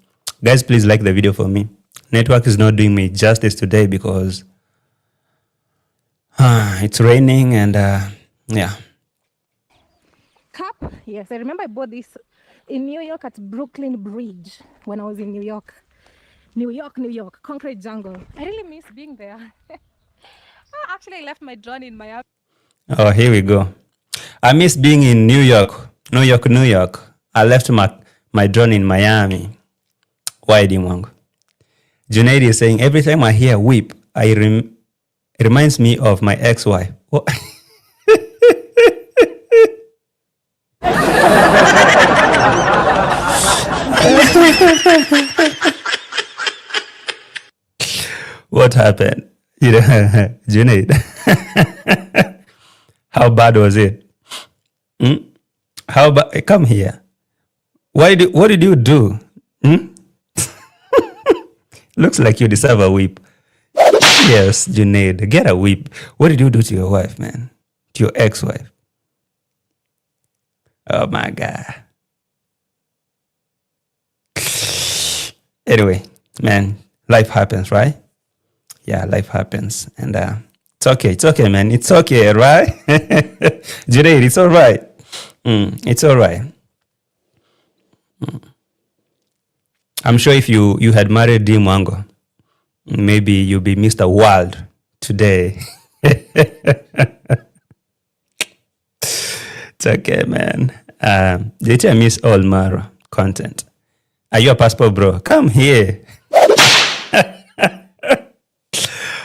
Guys, please like the video for me. Network is not doing me justice today because it's raining and yeah. cup. Yes, I remember I bought this in New York at Brooklyn Bridge when I was in New York. New York, concrete jungle. I really miss being there. Actually, I left my drone in Miami. Oh, here we go. I miss being in New York. I left my drone in Miami. Why, Dee Mwango? Junaid is saying, every time I hear whip, it reminds me of my ex-wife. What happened? You know, Junaid. How bad was it? How bad? Come here. What did you do? Looks like you deserve a whip. Yes, Junaid, get a whip. What did you do to your wife, man? to your ex-wife. Oh my God. Anyway, man, life happens, right? Yeah, life happens. And it's okay, man. It's okay, right? Junaid, it's all right. It's all right. I'm sure if you had married Dee Mwango, maybe you'll be Mr. World today. It's okay, man. Did I miss all Marwa content? Are you a passport bro? Come here.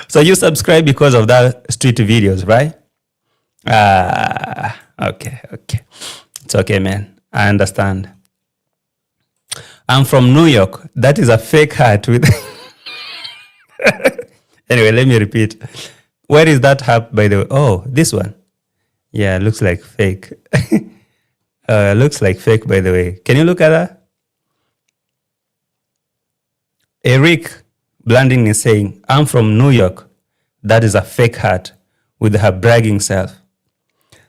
So you subscribe because of that street videos, right? Okay. It's okay, man. I understand. I'm from New York. That is a fake hat with... Anyway, let me repeat. Where is that hat, by the way? Oh, this one. Yeah, looks like fake. Looks like fake, by the way. Can you look at that? Eric Blanding is saying, I'm from New York. That is a fake hat with her bragging self.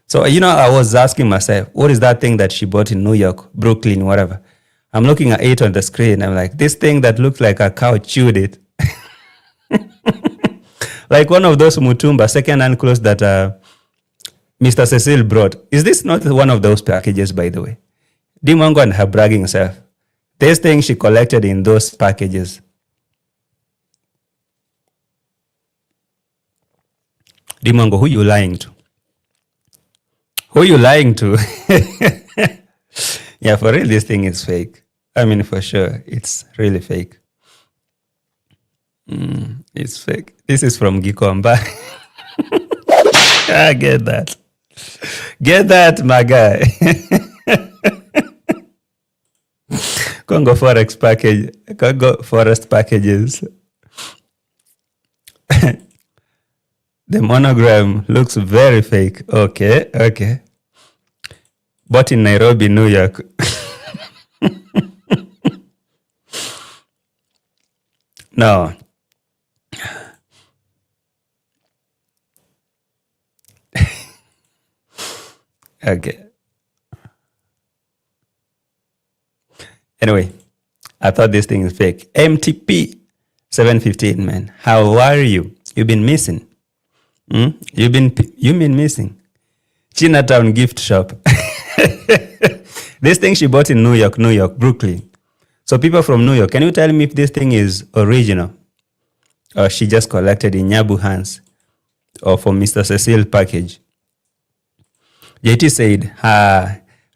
So, I was asking myself, what is that thing that she bought in New York, Brooklyn, whatever? I'm looking at it on the screen. I'm like, this thing that looks like a cow chewed it. Like one of those Mutumba second-hand clothes that Mr. Cecile brought. Is this not one of those packages, by the way? Dee Mwango and her bragging self. This thing she collected in those packages. Dee Mwango, who you lying to? Who you lying to? Yeah, for real, this thing is fake. I mean, for sure, it's really fake. It's fake. This is from Gikomba. I get that. Get that, my guy. Congo Forex package. Congo Forest packages. The monogram looks very fake. Okay. Bought in Nairobi, New York. No. Okay. Anyway, I thought this thing is fake. MTP 715, man. How are you? You've been missing. You've been missing. Chinatown gift shop. This thing she bought in New York, Brooklyn. So people from New York, can you tell me if this thing is original? Or she just collected in Nyabu hands? Or from Mr. Cecile package? JT said,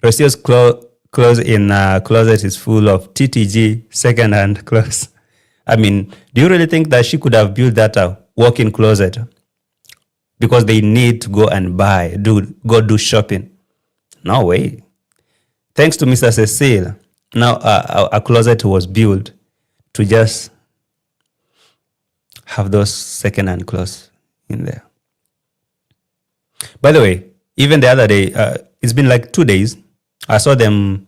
Rocio's clothes in closet is full of TTG second-hand clothes. I mean, do you really think that she could have built that walk-in closet? Because they need to go and buy, go do shopping. No way. Thanks to Mr. Cecile, now a closet was built to just have those second-hand clothes in there. By the way, even the other day, it's been like 2 days, I saw them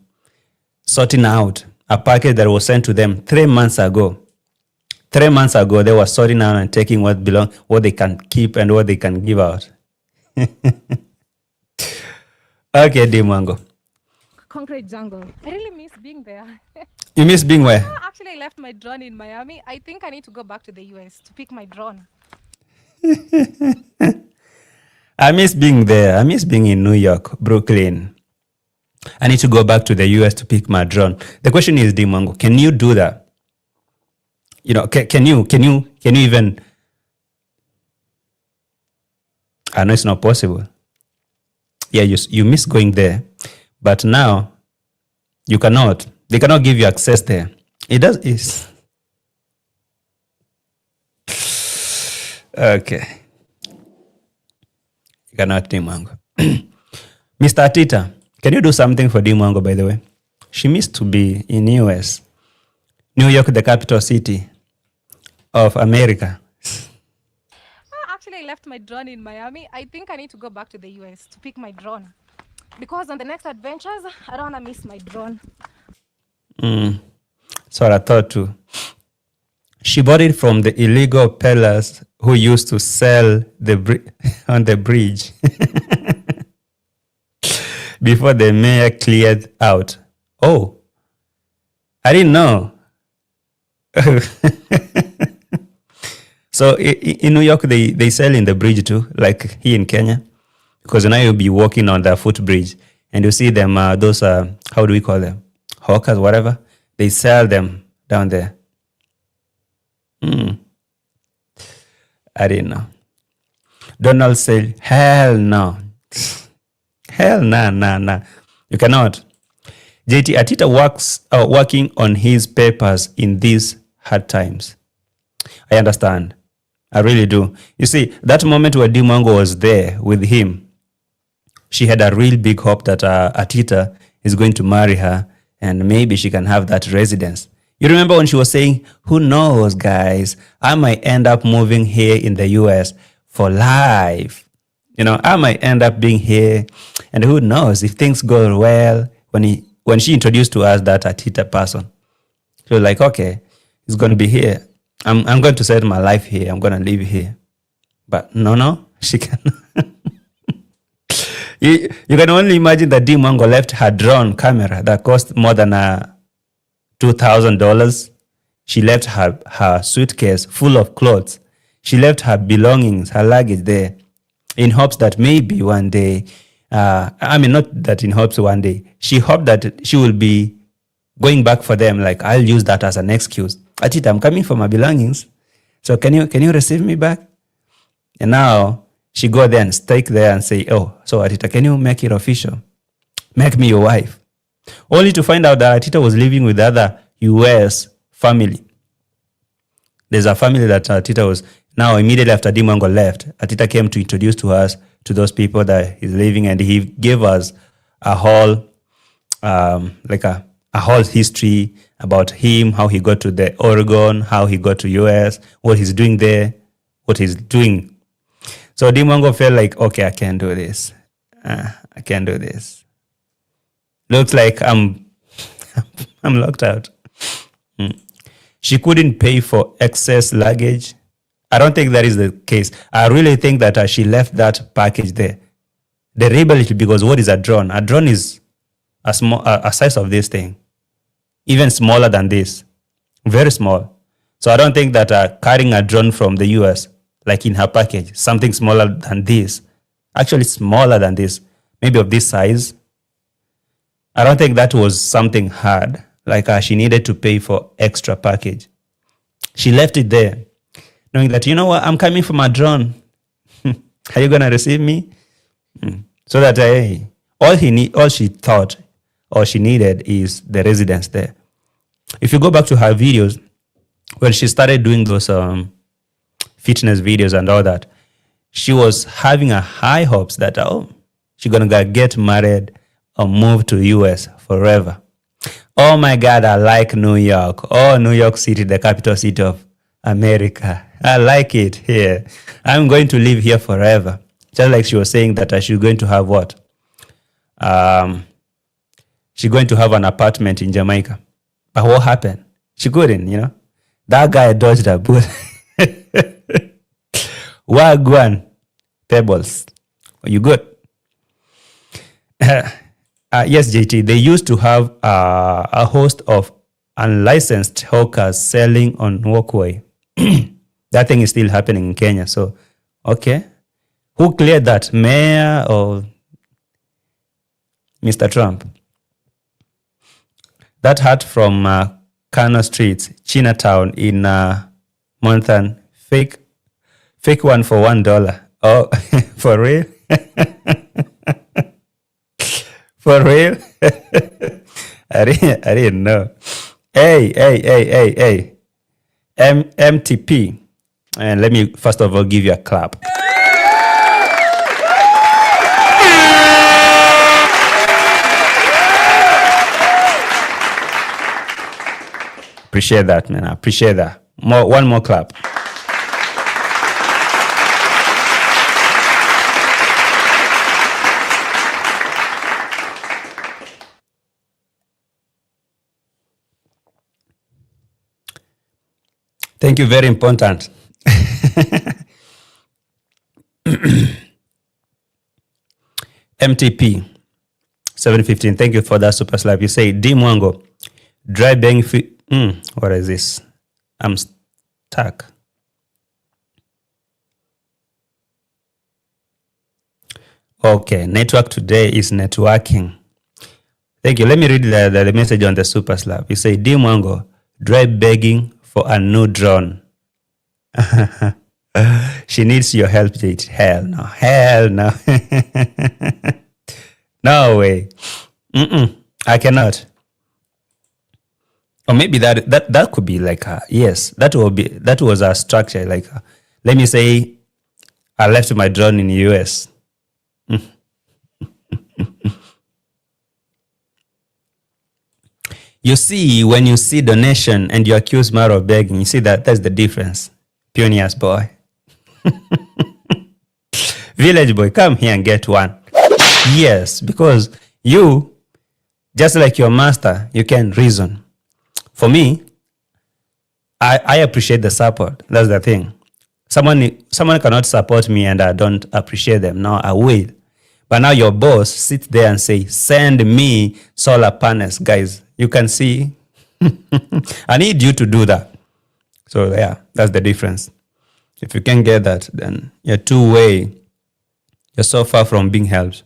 sorting out a package that was sent to them 3 months ago. 3 months ago, they were sorting out and taking what they can keep and what they can give out. Okay, Dee Mwango. Concrete jungle. I really miss being there. You miss being where? Actually, I left my drone in Miami. I think I need to go back to the US to pick my drone. I miss being there. I miss being in New York, Brooklyn. I need to go back to the US to pick my drone. The question is, Dee Mwango, can you do that? Can you even? I know it's not possible. Yeah, you miss going there, but now you cannot. They cannot give you access there. Is okay. You cannot, Dee Mwango. Mr. Atita, can you do something for Dee Mwango, by the way? She missed to be in US. New York, the capital city of America. Actually, I left my drone in Miami. I think I need to go back to the US to pick my drone. Because on the next adventures, I don't want to miss my drone. So I thought too. She bought it from the illegal peddlers who used to sell on the bridge. before the mayor cleared out. Oh, I didn't know. So in New York, they sell in the bridge too, like here in Kenya, because now you'll be walking on the footbridge and you see them, those, how do we call them? Hawkers, whatever. They sell them down there. I didn't know. Donald said, hell no. Hell nah. You cannot. JT Atita working on his papers in these hard times. I understand. I really do. You see, that moment where Dee Mwango was there with him, she had a real big hope that Atita is going to marry her and maybe she can have that residence. You remember when she was saying, who knows, guys, I might end up moving here in the US for life. You know, I might end up being here. And who knows, if things go well, when she introduced to us that Atita person, she was like, okay, he's going to be here. I'm going to set my life here. I'm going to live here. But no, she cannot. You can only imagine that Dee Mwango left her drone camera that cost more than $2,000. She left her suitcase full of clothes. She left her belongings, her luggage there in hopes that maybe one day, not that in hopes one day, she hoped that she will be going back for them. Like, I'll use that as an excuse. Atita, I'm coming for my belongings. So can you receive me back? And now she go there and stake there and say, oh, so Atita, can you make it official? Make me your wife. Only to find out that Atita was living with other US family. There's a family that Atita was, now immediately after Dee Mwango left, Atita came to introduce to us, to those people that he's living, and he gave us a whole, a whole history about him, how he got to the Oregon, how he got to US, what he's doing there, what he's doing. So Dee Mwango felt like, okay, I can't do this. I can't do this. Looks like I'm locked out. She couldn't pay for excess luggage. I don't think that is the case. I really think that she left that package there. Deliberately, because what is a drone? A drone is a size of this thing. Even smaller than this. Very small. So I don't think that carrying a drone from the US, like in her package, something smaller than this, actually smaller than this, maybe of this size, I don't think that was something hard. Like she needed to pay for extra package. She left it there, knowing that, you know what, I'm coming for my drone. Are you going to receive me? So that all she thought or she needed is the residence there. If you go back to her videos, when she started doing those fitness videos and all that, she was having a high hopes that, she's going to get married or move to US forever. Oh my God, I like New York. Oh, New York City, the capital city of America. I like it here. I'm going to live here forever. Just like she was saying that she's going to have what? She's going to have an apartment in Jamaica. But what happened? She couldn't, That guy dodged a bullet. Wagwan. Pebbles. Are you good? Yes, JT, they used to have a host of unlicensed hawkers selling on walkway. That thing is still happening in Kenya. So, okay. Who cleared that? Mayor or Mr. Trump? That hat from Kano Street, Chinatown in Monthan, fake one for $1. Oh, for real? For real? I didn't know. Hey. MTP. And let me first of all give you a clap. Appreciate that, man. I appreciate that. One more clap. Thank you, very important. MTP. 7:15. Thank you for that super slap. You say, Dee Mwango, dry bang. What is this? I'm stuck. Okay, network today is networking. Thank you. Let me read the message on the super slap. You say, Dee Mwango, dry begging for a new drone. She needs your help, JT. Hell no. Hell no. No way. I cannot. Or maybe that could be like yes, that was a structure. Like let me say I left my drone in the US. You see, when you see donation and you accuse Marwa of begging, you see that's the difference. Pioneers boy. Village boy, come here and get one. Yes, because you, just like your master, you can reason. For me, I appreciate the support. That's the thing. Someone cannot support me and I don't appreciate them. No, I will. But now your boss sits there and say, send me solar panels, guys. You can see. I need you to do that. So yeah, that's the difference. If you can get that, then you're two-way. You're so far from being helped.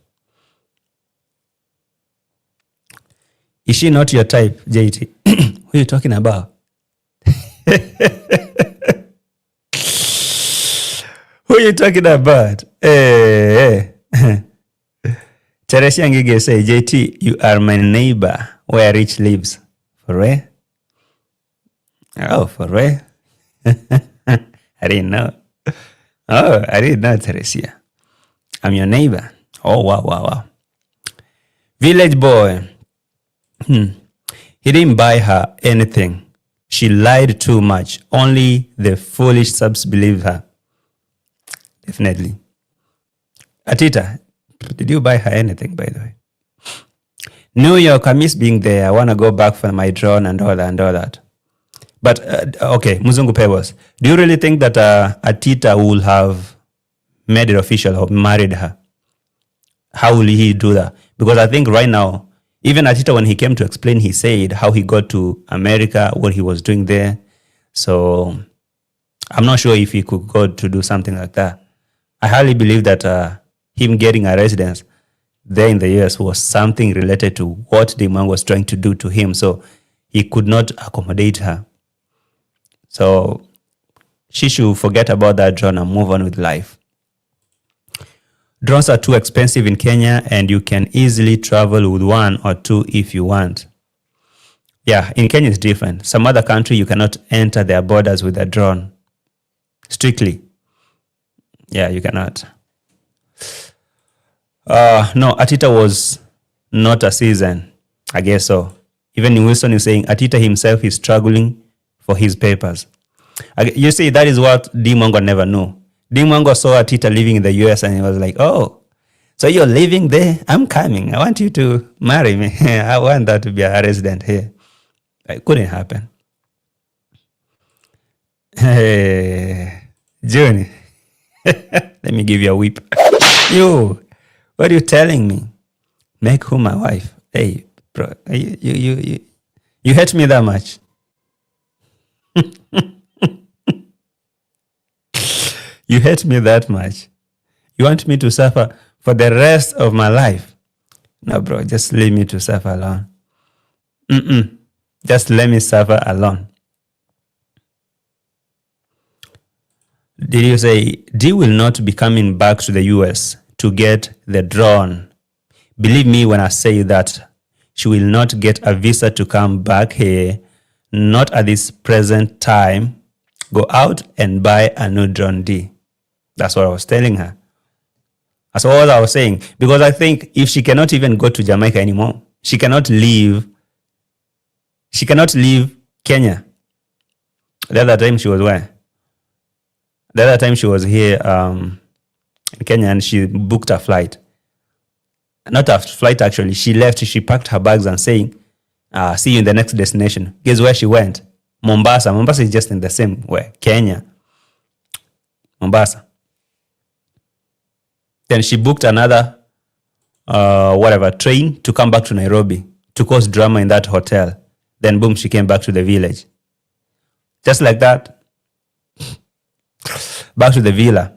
Is she not your type, JT? Who are you talking about? Who are you talking about? Hey. Teresia Ngige say, JT, you are my neighbor where Rich lives. For real? Oh, for real? I didn't know. Oh, I didn't know, Teresia. I'm your neighbor. Oh, wow. Village boy. He didn't buy her anything. She lied too much. Only the foolish subs believe her. Definitely. Atita, did you buy her anything, by the way? New York, I miss being there. I want to go back for my drone and all that. But, okay, Muzungu Pebbles, do you really think that Atita will have made it official or married her? How will he do that? Because I think right now, even Atita, when he came to explain, he said how he got to America, what he was doing there. So I'm not sure if he could go to do something like that. I highly believe that him getting a residence there in the US was something related to what Dee Mwango was trying to do to him. So he could not accommodate her. So she should forget about that drone and move on with life. Drones are too expensive in Kenya and you can easily travel with one or two if you want. Yeah, in Kenya it's different. Some other country you cannot enter their borders with a drone. Strictly. Yeah, you cannot. No, Atita was not a citizen. I guess so. Even in Wilson is saying Atita himself is struggling for his papers. You see, that is what Dee Mwango never knew. Dee Mwango saw Atita living in the US and he was like, oh, so you're living there? I'm coming. I want you to marry me. I want that to be a resident here. It couldn't happen. Hey, June. Let me give you a whip. You, what are you telling me? Make who my wife? Hey, bro, you hate me that much? You hate me that much? You want me to suffer for the rest of my life? No, bro, just leave me to suffer alone. Just let me suffer alone. Did you say Dee will not be coming back to the US to get the drone? Believe me when I say that she will not get a visa to come back here, not at this present time. Go out and buy a new drone, D. That's what I was telling her. That's all I was saying. Because I think if she cannot even go to Jamaica anymore, she cannot leave Kenya. The other time she was where? The other time she was here in Kenya and she booked a flight. Not a flight, actually. She left, she packed her bags and saying, see you in the next destination. Guess where she went? Mombasa. Mombasa is just in the same way. Kenya. Mombasa. Then she booked another whatever, train to come back to Nairobi to cause drama in that hotel. Then boom, she came back to the village. Just like that. Back to the villa.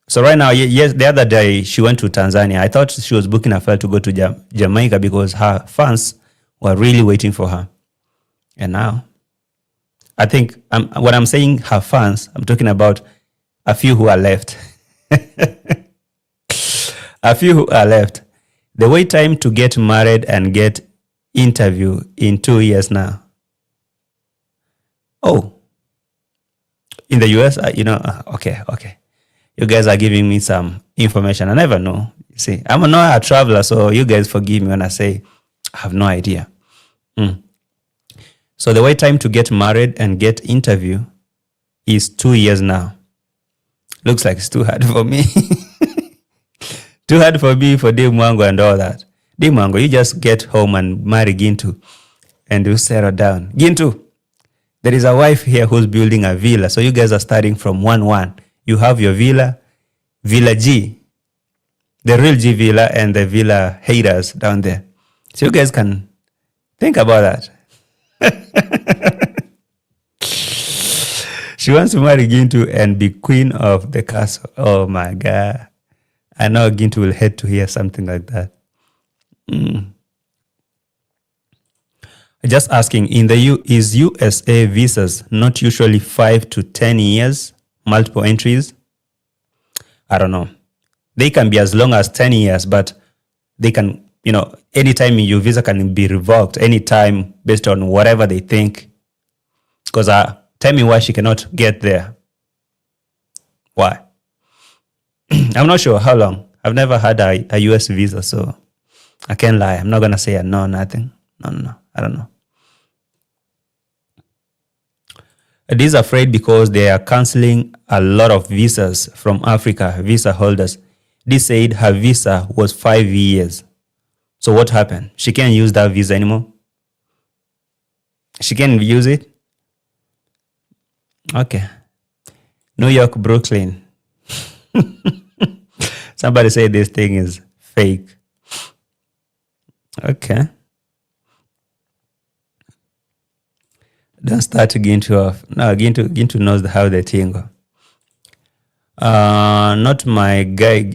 So right now, yes, the other day she went to Tanzania. I thought she was booking a flight to go to Jamaica because her fans were really waiting for her. And now, I think when I'm saying her fans, I'm talking about a few who are left. A few who are left. The wait time to get married and get interview in 2 years now. Oh, in the US, okay. You guys are giving me some information. I never know. You see, I'm not a traveler, so you guys forgive me when I say I have no idea. So the wait time to get married and get interview is 2 years now. Looks like it's too hard for me. Too hard for me, for Dee Mwango and all that. Dee Mwango, you just get home and marry Gintu and you settle down. Gintu, there is a wife here who's building a villa. So you guys are starting from 1-1. You have your villa, Villa G, the real G villa, and the villa haters down there. So you guys can think about that. She wants to marry Gintu and be queen of the castle. Oh my God. I know Gintu will hate to hear something like that. Just asking, is USA visas not usually 5 to 10 years, multiple entries? I don't know. They can be as long as 10 years, but they can, anytime your visa can be revoked, anytime based on whatever they think. Because tell me why she cannot get there. Why? I'm not sure how long. I've never had a US visa, so I can't lie. I'm not going to say no, nothing. No. I don't know. Dee's afraid because they are canceling a lot of visas from Africa, visa holders. Dee said her visa was 5 years. So what happened? She can't use that visa anymore? She can't use it? Okay. New York, Brooklyn. Somebody say this thing is fake. Okay. Don't start Gintu off. No, Gintu knows how they tingle. Not my guy.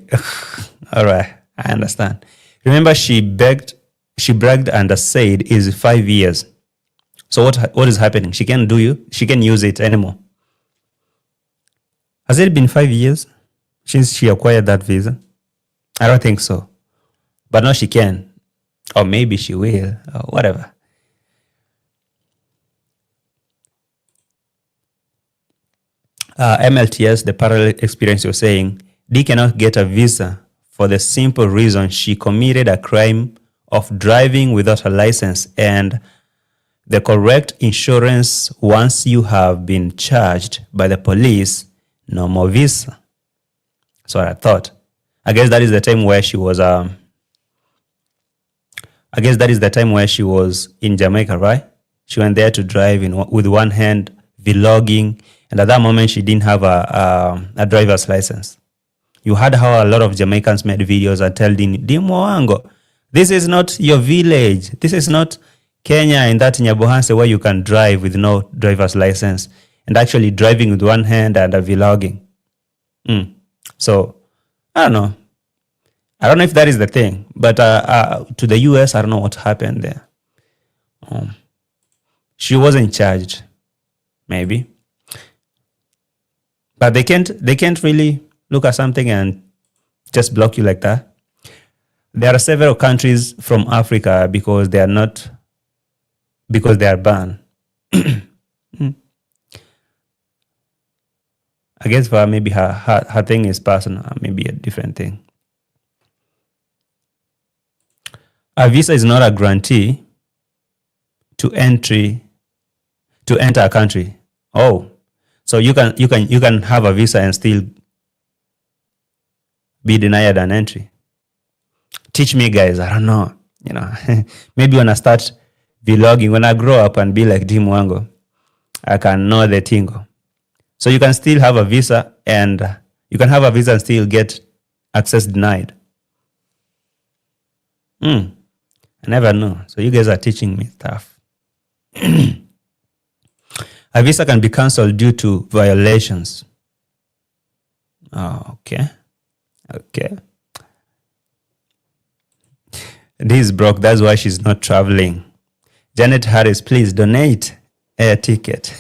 All right, I understand. Remember, she bragged and said is 5 years. So what is happening? She can't use it anymore. Has it been 5 years since she acquired that visa? I don't think so. But now she can. Or maybe she will, or whatever. MLTS, the parallel experience you're saying, Dee cannot get a visa for the simple reason she committed a crime of driving without a license, and the correct insurance, once you have been charged by the police, no more visa. That's what I thought. I guess that is the time where she was in Jamaica, right? She went there to drive with one hand, vlogging, and at that moment she didn't have a driver's license. You heard how a lot of Jamaicans made videos and tell Dee Mwango, this is not your village. This is not Kenya in that Nyabohanse where you can drive with no driver's license, and actually driving with one hand and vlogging. So, I don't know. I don't know if that is the thing, but to the US, I don't know what happened there. She wasn't charged, maybe. But they can't really look at something and just block you like that. There are several countries from Africa because they are banned. I guess for her, maybe her thing is personal, maybe a different thing. A visa is not a guarantee to enter a country. Oh, so you can have a visa and still be denied an entry. Teach me, guys. I don't know. Maybe when I start vlogging, when I grow up and be like Dee Mwango, I can know the tingle. So you can still have a visa and still get access denied. I never know. So you guys are teaching me stuff. A visa can be cancelled due to violations. Oh, okay. Okay. This is broke. That's why she's not traveling. Janet Harris, please donate air ticket.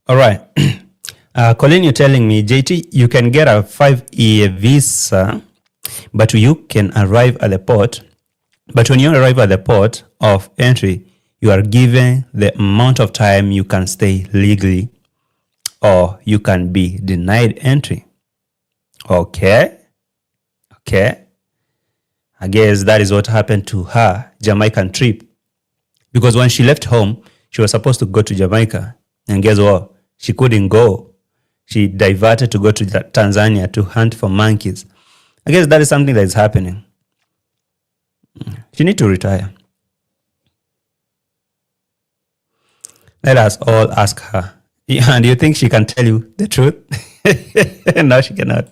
All right. Colin, you're telling me, JT, you can get a 5-year visa, but you can arrive at the port. But when you arrive at the port of entry, you are given the amount of time you can stay legally, or you can be denied entry. Okay. Okay. I guess that is what happened to her Jamaican trip. Because when she left home, she was supposed to go to Jamaica. And guess what? She couldn't go. She diverted to go to Tanzania to hunt for monkeys. I guess that is something that is happening. She needs to retire. Let us all ask her. Yeah, do you think she can tell you the truth? No, she cannot.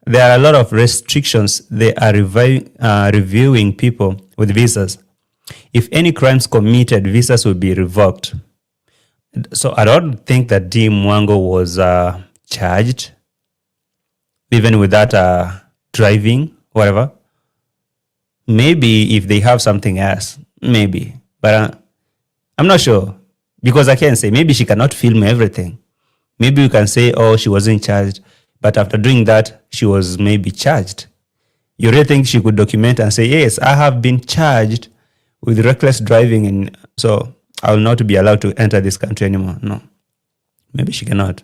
There are a lot of restrictions. They are reviewing people with visas. If any crimes committed, visas will be revoked. So I don't think that Dee Mwango was charged, even with that driving, whatever. Maybe if they have something else, maybe. But I'm not sure, because I can't say. Maybe she cannot film everything. Maybe you can say, oh, she wasn't charged, but after doing that, she was maybe charged. You really think she could document and say, yes, I have been charged with reckless driving, and so I will not be allowed to enter this country anymore? No. Maybe she cannot.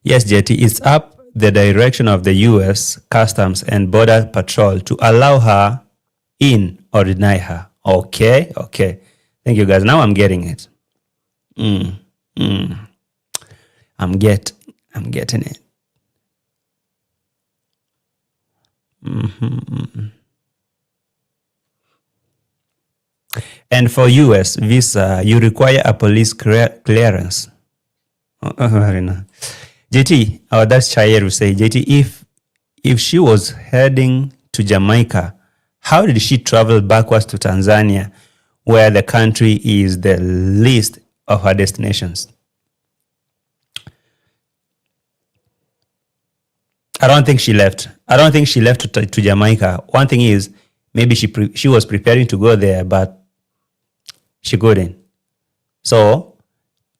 Yes, JT, it's up the direction of the U.S. Customs and Border Patrol to allow her in or deny her. Okay, okay. Thank you, guys. Now I'm getting it. I'm getting it. And for US visa, you require a police clearance. JT, that's Chayer who say, JT, if she was heading to Jamaica, how did she travel backwards to Tanzania, where the country is the least of her destinations? I don't think she left. I don't think she left to Jamaica. One thing is, maybe she was preparing to go there, but she couldn't. So,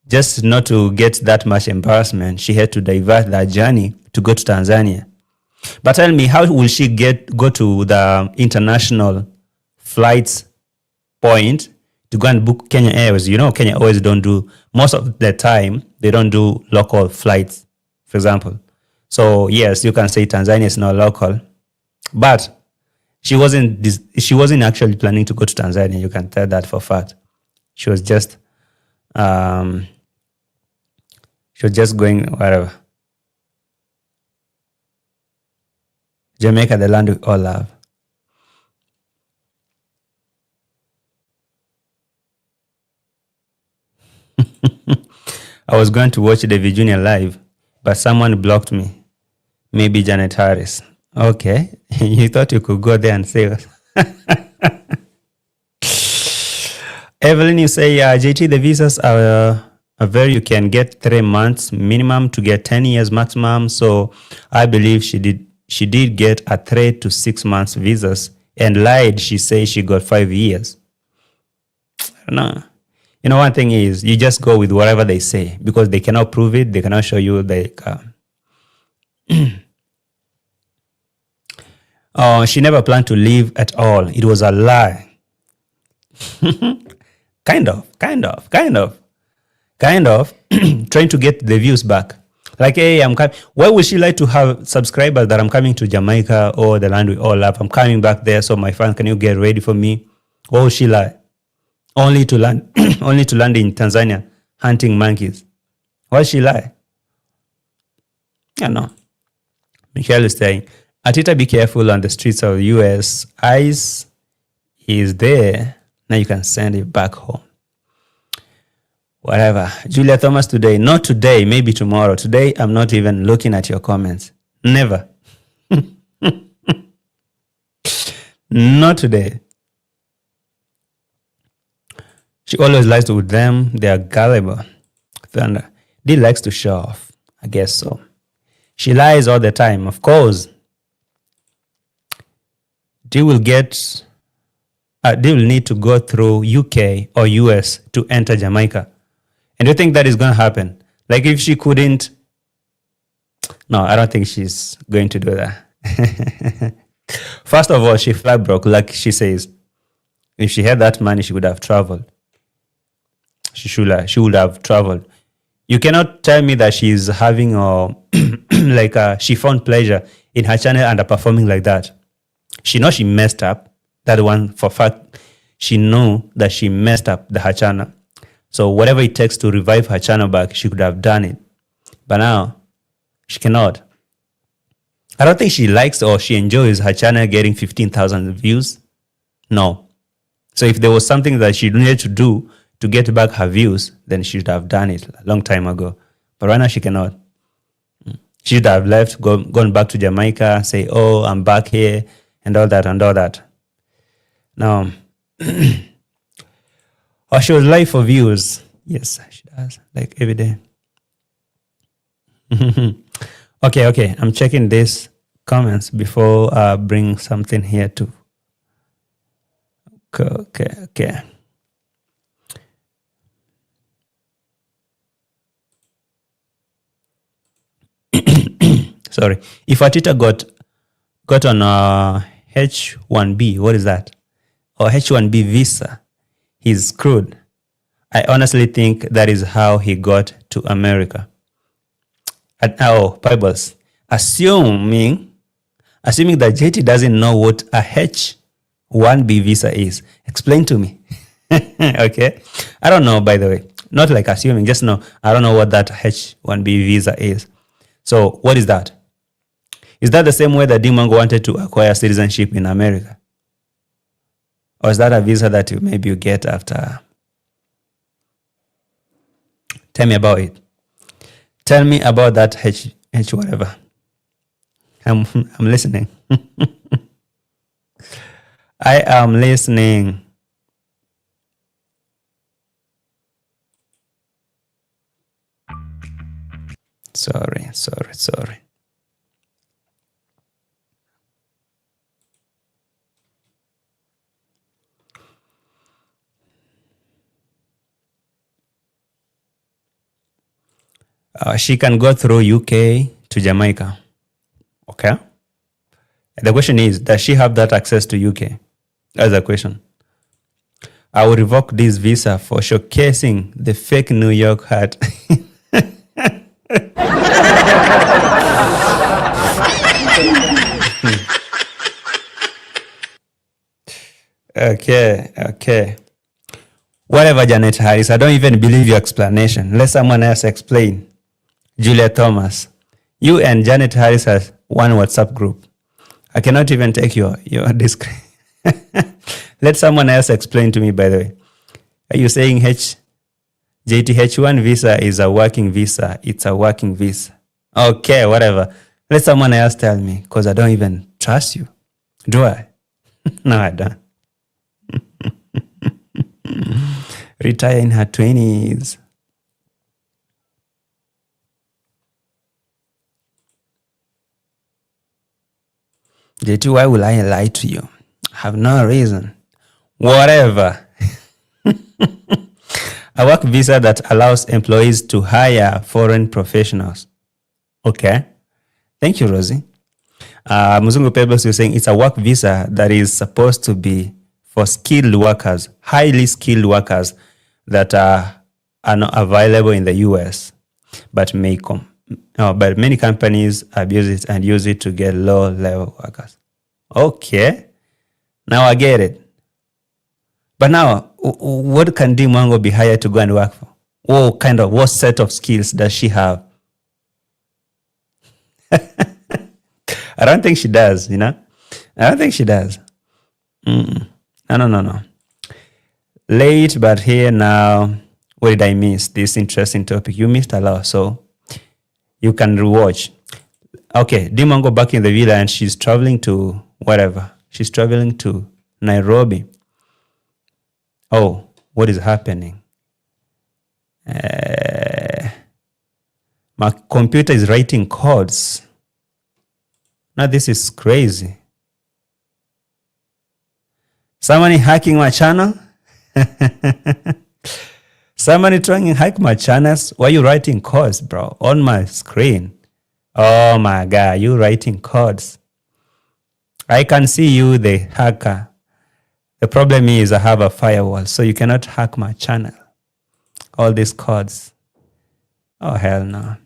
just not to get that much embarrassment, she had to divert that journey to go to Tanzania. But tell me, how will she go to the international flights point to go and book Kenya Airways? You know, Kenya Airways don't do, most of the time, they don't do local flights, for example. So yes, you can say Tanzania is not local, but she wasn't actually planning to go to Tanzania. You can tell that for a fact. She was just going wherever. Jamaica, the land we all love. I was going to watch the Virginia live, but someone blocked me. Maybe Janet Harris. Okay. You thought you could go there and save us. Evelyn, you say, JT, the visas are you can get 3 months minimum to get 10 years maximum. So I believe she did get a 3 to 6 months visas and lied. She says she got 5 years. I don't know. You know, one thing is you just go with whatever they say because they cannot prove it. They cannot show you she never planned to leave at all. It was a lie. Kind of. Trying to get the views back. Like, hey, I'm coming. Why would she like to have subscribers that I'm coming to Jamaica or the land we all love? I'm coming back there, so my fans, can you get ready for me? Why would she lie? Only to land, only to land in Tanzania hunting monkeys. Why would she lie? No. Michael is saying, Atita, be careful on the streets of the US. ICE is there. Now you can send it back home. Whatever. Julia Thomas today. Not today, maybe tomorrow. Today, I'm not even looking at your comments. Never. Not today. She always lies with them. They are gullible. Thunder. Dee likes to show off. I guess so. She lies all the time, of course. Dee will need to go through UK or US to enter Jamaica. And do you think that is going to happen? Like if she couldn't... No, I don't think she's going to do that. First of all, she flat broke, like she says. If she had that money, she would have traveled. She would have traveled. You cannot tell me that she's having she found pleasure in her channel underperforming like that. She knows she messed up. That one for fact. She knew that she messed up her channel. So whatever it takes to revive her channel back, she could have done it. But now, she cannot. I don't think she likes or she enjoys her channel getting 15,000 views. No. So if there was something that she needed to do to get back her views, then she should have done it a long time ago. But right now, she cannot. She should have left, gone back to Jamaica, say, oh, I'm back here, and all that, and all that. Now, or she was live for views. Yes, she does, like every day. Okay. I'm checking these comments before I bring something here too. Okay. Sorry. If Atita got on a H1B, what is that? Or H1B visa, he's screwed. I honestly think that is how he got to America. Pebbles. Assuming that JT doesn't know what a H1B visa is. Explain to me. Okay? I don't know, by the way. Not like assuming, just know. I don't know what that H1B visa is. So, what is that? Is that the same way that Dee Mwango wanted to acquire citizenship in America? Or is that a visa that maybe you get after? Tell me about it. Tell me about that H whatever. I'm listening. I am listening. Sorry. She can go through UK to Jamaica. Okay? The question is, does she have that access to UK? That's the question. I will revoke this visa for showcasing the fake New York hat. Okay. Whatever, Janet Harris, I don't even believe your explanation. Let someone else explain. Julia Thomas, you and Janet Harris has one WhatsApp group. I cannot even take your discretion. Let someone else explain to me, by the way. Are you saying JTH1 visa is a working visa? It's a working visa. Okay, whatever. Let someone else tell me, because I don't even trust you. Do I? No, I don't. Retire in her 20s. JT, why will I lie to you? I have no reason. Whatever. A work visa that allows employees to hire foreign professionals. Okay. Thank you, Rosie. Muzungu Pebbles, you're saying it's a work visa that is supposed to be for skilled workers, highly skilled workers that are not available in the US, but many companies abuse it and use it to get low-level workers. Okay. Now I get it. But now, what can Dee Mwango be hired to go and work for? What set of skills does she have? I don't think she does, I don't think she does. No. Late, but here now. What did I miss? This interesting topic. You missed a lot, so you can rewatch. Okay, Dee Mwango back in the villa, and she's traveling to whatever. She's traveling to Nairobi. Oh, what is happening? My computer is writing codes. Now this is crazy. Somebody hacking my channel? Somebody trying to hack my channels? Why are you writing codes, bro? On my screen. Oh my God, you writing codes. I can see you, the hacker. The problem is I have a firewall, so you cannot hack my channel. All these codes. Oh, hell no.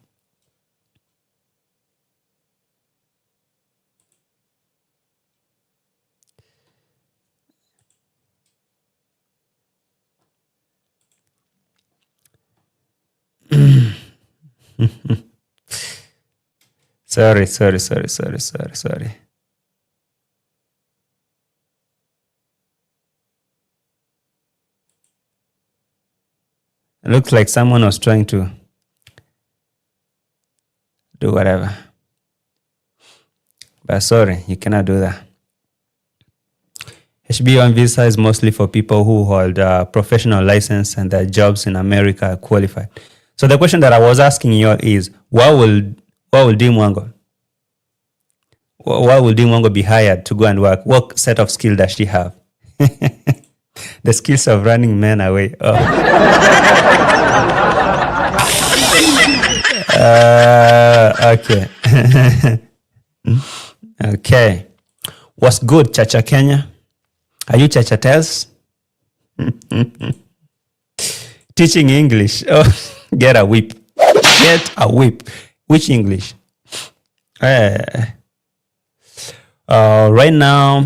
Sorry. It looks like someone was trying to do whatever. But sorry, you cannot do that. HB1 visa is mostly for people who hold a professional license and their jobs in America are qualified. So the question that I was asking you is, why will Dee Mwango be hired to go and work? What set of skill does she have? The skills of running men away. Oh. Okay. Okay. What's good, Chacha Kenya? Are you Chacha Tels? Teaching English. Oh, get a whip. Get a whip. Which English? Right now,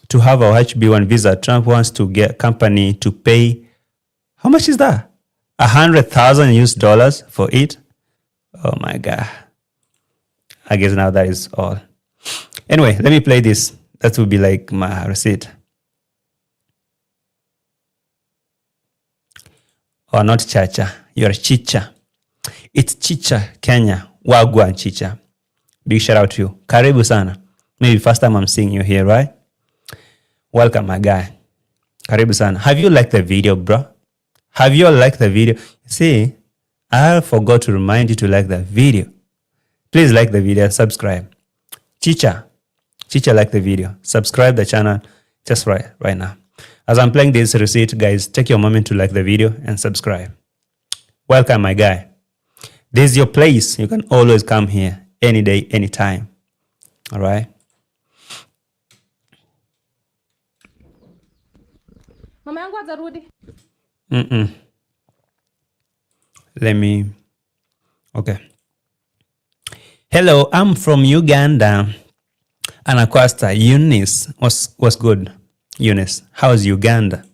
to have a HB1 visa, Trump wants to get company to pay. How much is that? $100,000 for it. Oh my God. I guess now that is all. Anyway, let me play this. That will be like my receipt. Oh, not Chacha. You're Chicha. It's Chicha, Kenya. Wagwan Chicha. Big shout out to you. Karibu sana. Maybe first time I'm seeing you here, right? Welcome, my guy. Karibu sana. Have you liked the video, bro? Have you all liked the video? See, I forgot to remind you to like the video. Please like the video, subscribe. Chicha, like the video. Subscribe the channel just right now. As I'm playing this receipt, guys, take your moment to like the video and subscribe. Welcome, my guy. This is your place. You can always come here any day, anytime. All right? Mama yangu atarudi. Okay. Hello, I'm from Uganda. Anaquasta, Eunice. What's good, Eunice? How's Uganda?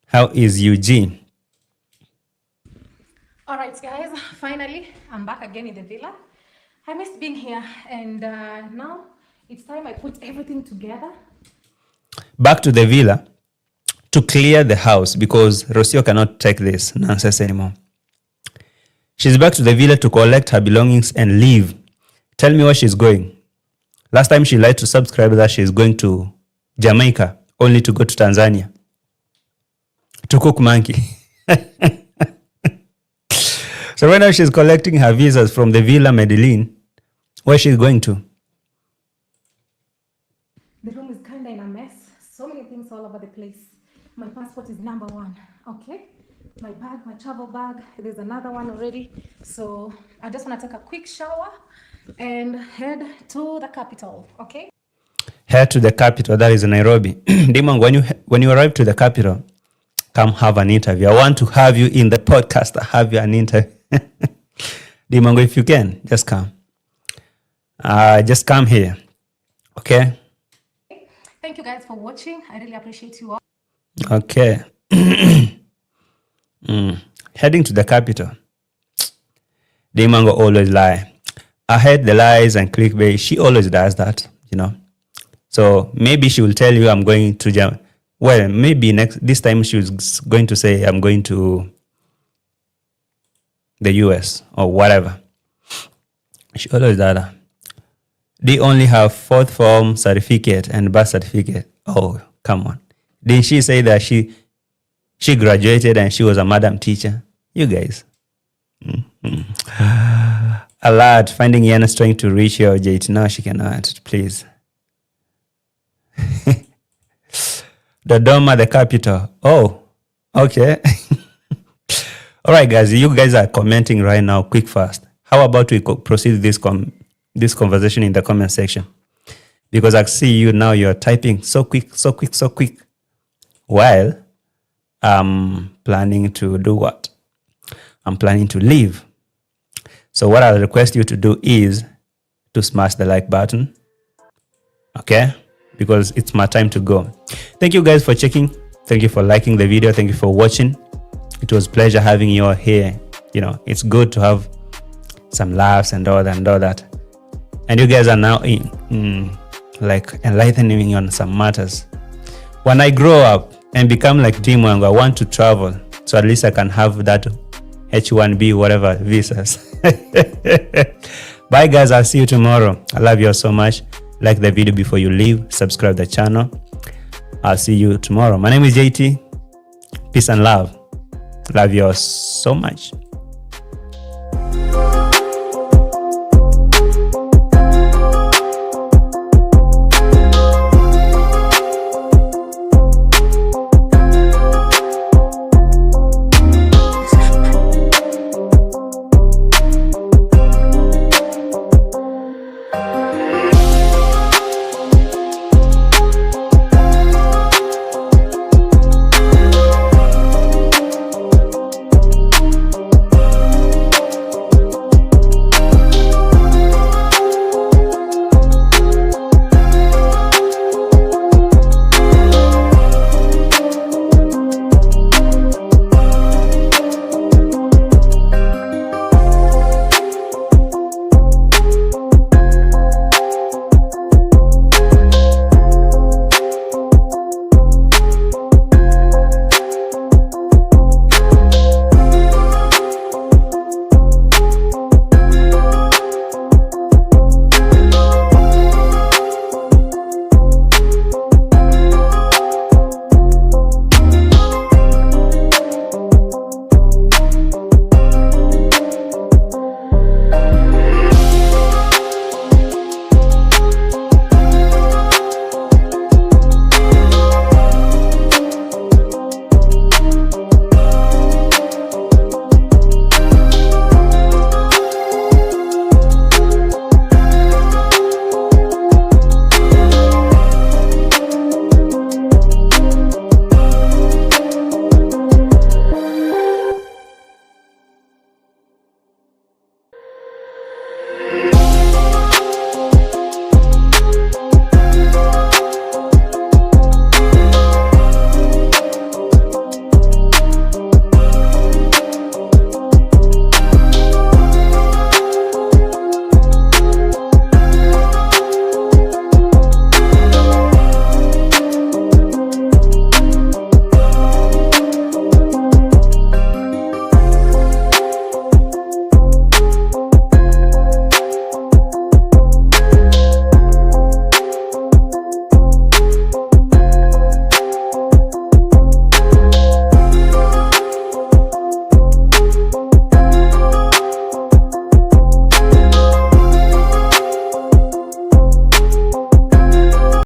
How is Eugene? All right, guys. Finally, I'm back again in the villa. I missed being here, and now it's time I put everything together. Back to the villa to clear the house because Rocio cannot take this nonsense anymore. She's back to the villa to collect her belongings and leave. Tell me where she's going. Last time she lied to subscribers that she's going to Jamaica, only to go to Tanzania to cook monkey. So right now she's collecting her visas from the Villa Medellin. Where she's going to? The room is kind of in a mess. So many things all over the place. My passport is number one. Okay. My bag, my travel bag. There's another one already. So I just want to take a quick shower and head to the capital. Okay. Head to the capital. That is Nairobi. Dee Mwango, when you arrive to the capital, come have an interview. I want to have you in the podcast. Have you an interview. Dee Mwango, if you can, just come. Just come here. Okay. Thank you guys for watching. I really appreciate you all. Okay. Heading to the capital. Dee Mwango always lie. I hate the lies and clickbait. She always does that, you know. So maybe she will tell you I'm going to Germany. Well, maybe this time she was going to say I'm going to the US or whatever. She always does that. They only have 4th form certificate and birth certificate. Oh, come on. Didn't she say that she graduated and she was a madam teacher? You guys. A lot. Finding Yana trying to reach your JT. No, she cannot. Please. Dodoma, the capital. Oh, okay. All right, guys. You guys are commenting right now. Quick, fast. How about we proceed this conversation in the comment section? Because I see you now. You're typing so quick. While I'm planning to do what? I'm planning to leave. So what I'll request you to do is to smash the like button. Okay? Because it's my time to go. Thank you guys for checking. Thank you for liking the video. Thank you for watching. It was a pleasure having you all here. You know, it's good to have some laughs and all that. And you guys are now like enlightening me on some matters. When I grow up and become like Dee Mwango, I want to travel. So at least I can have that H1B, whatever, visas. Bye guys, I'll see you tomorrow. I love you all so much. Like the video before you leave. Subscribe the channel. I'll see you tomorrow. My name is JT. Peace and love. Love you all so much.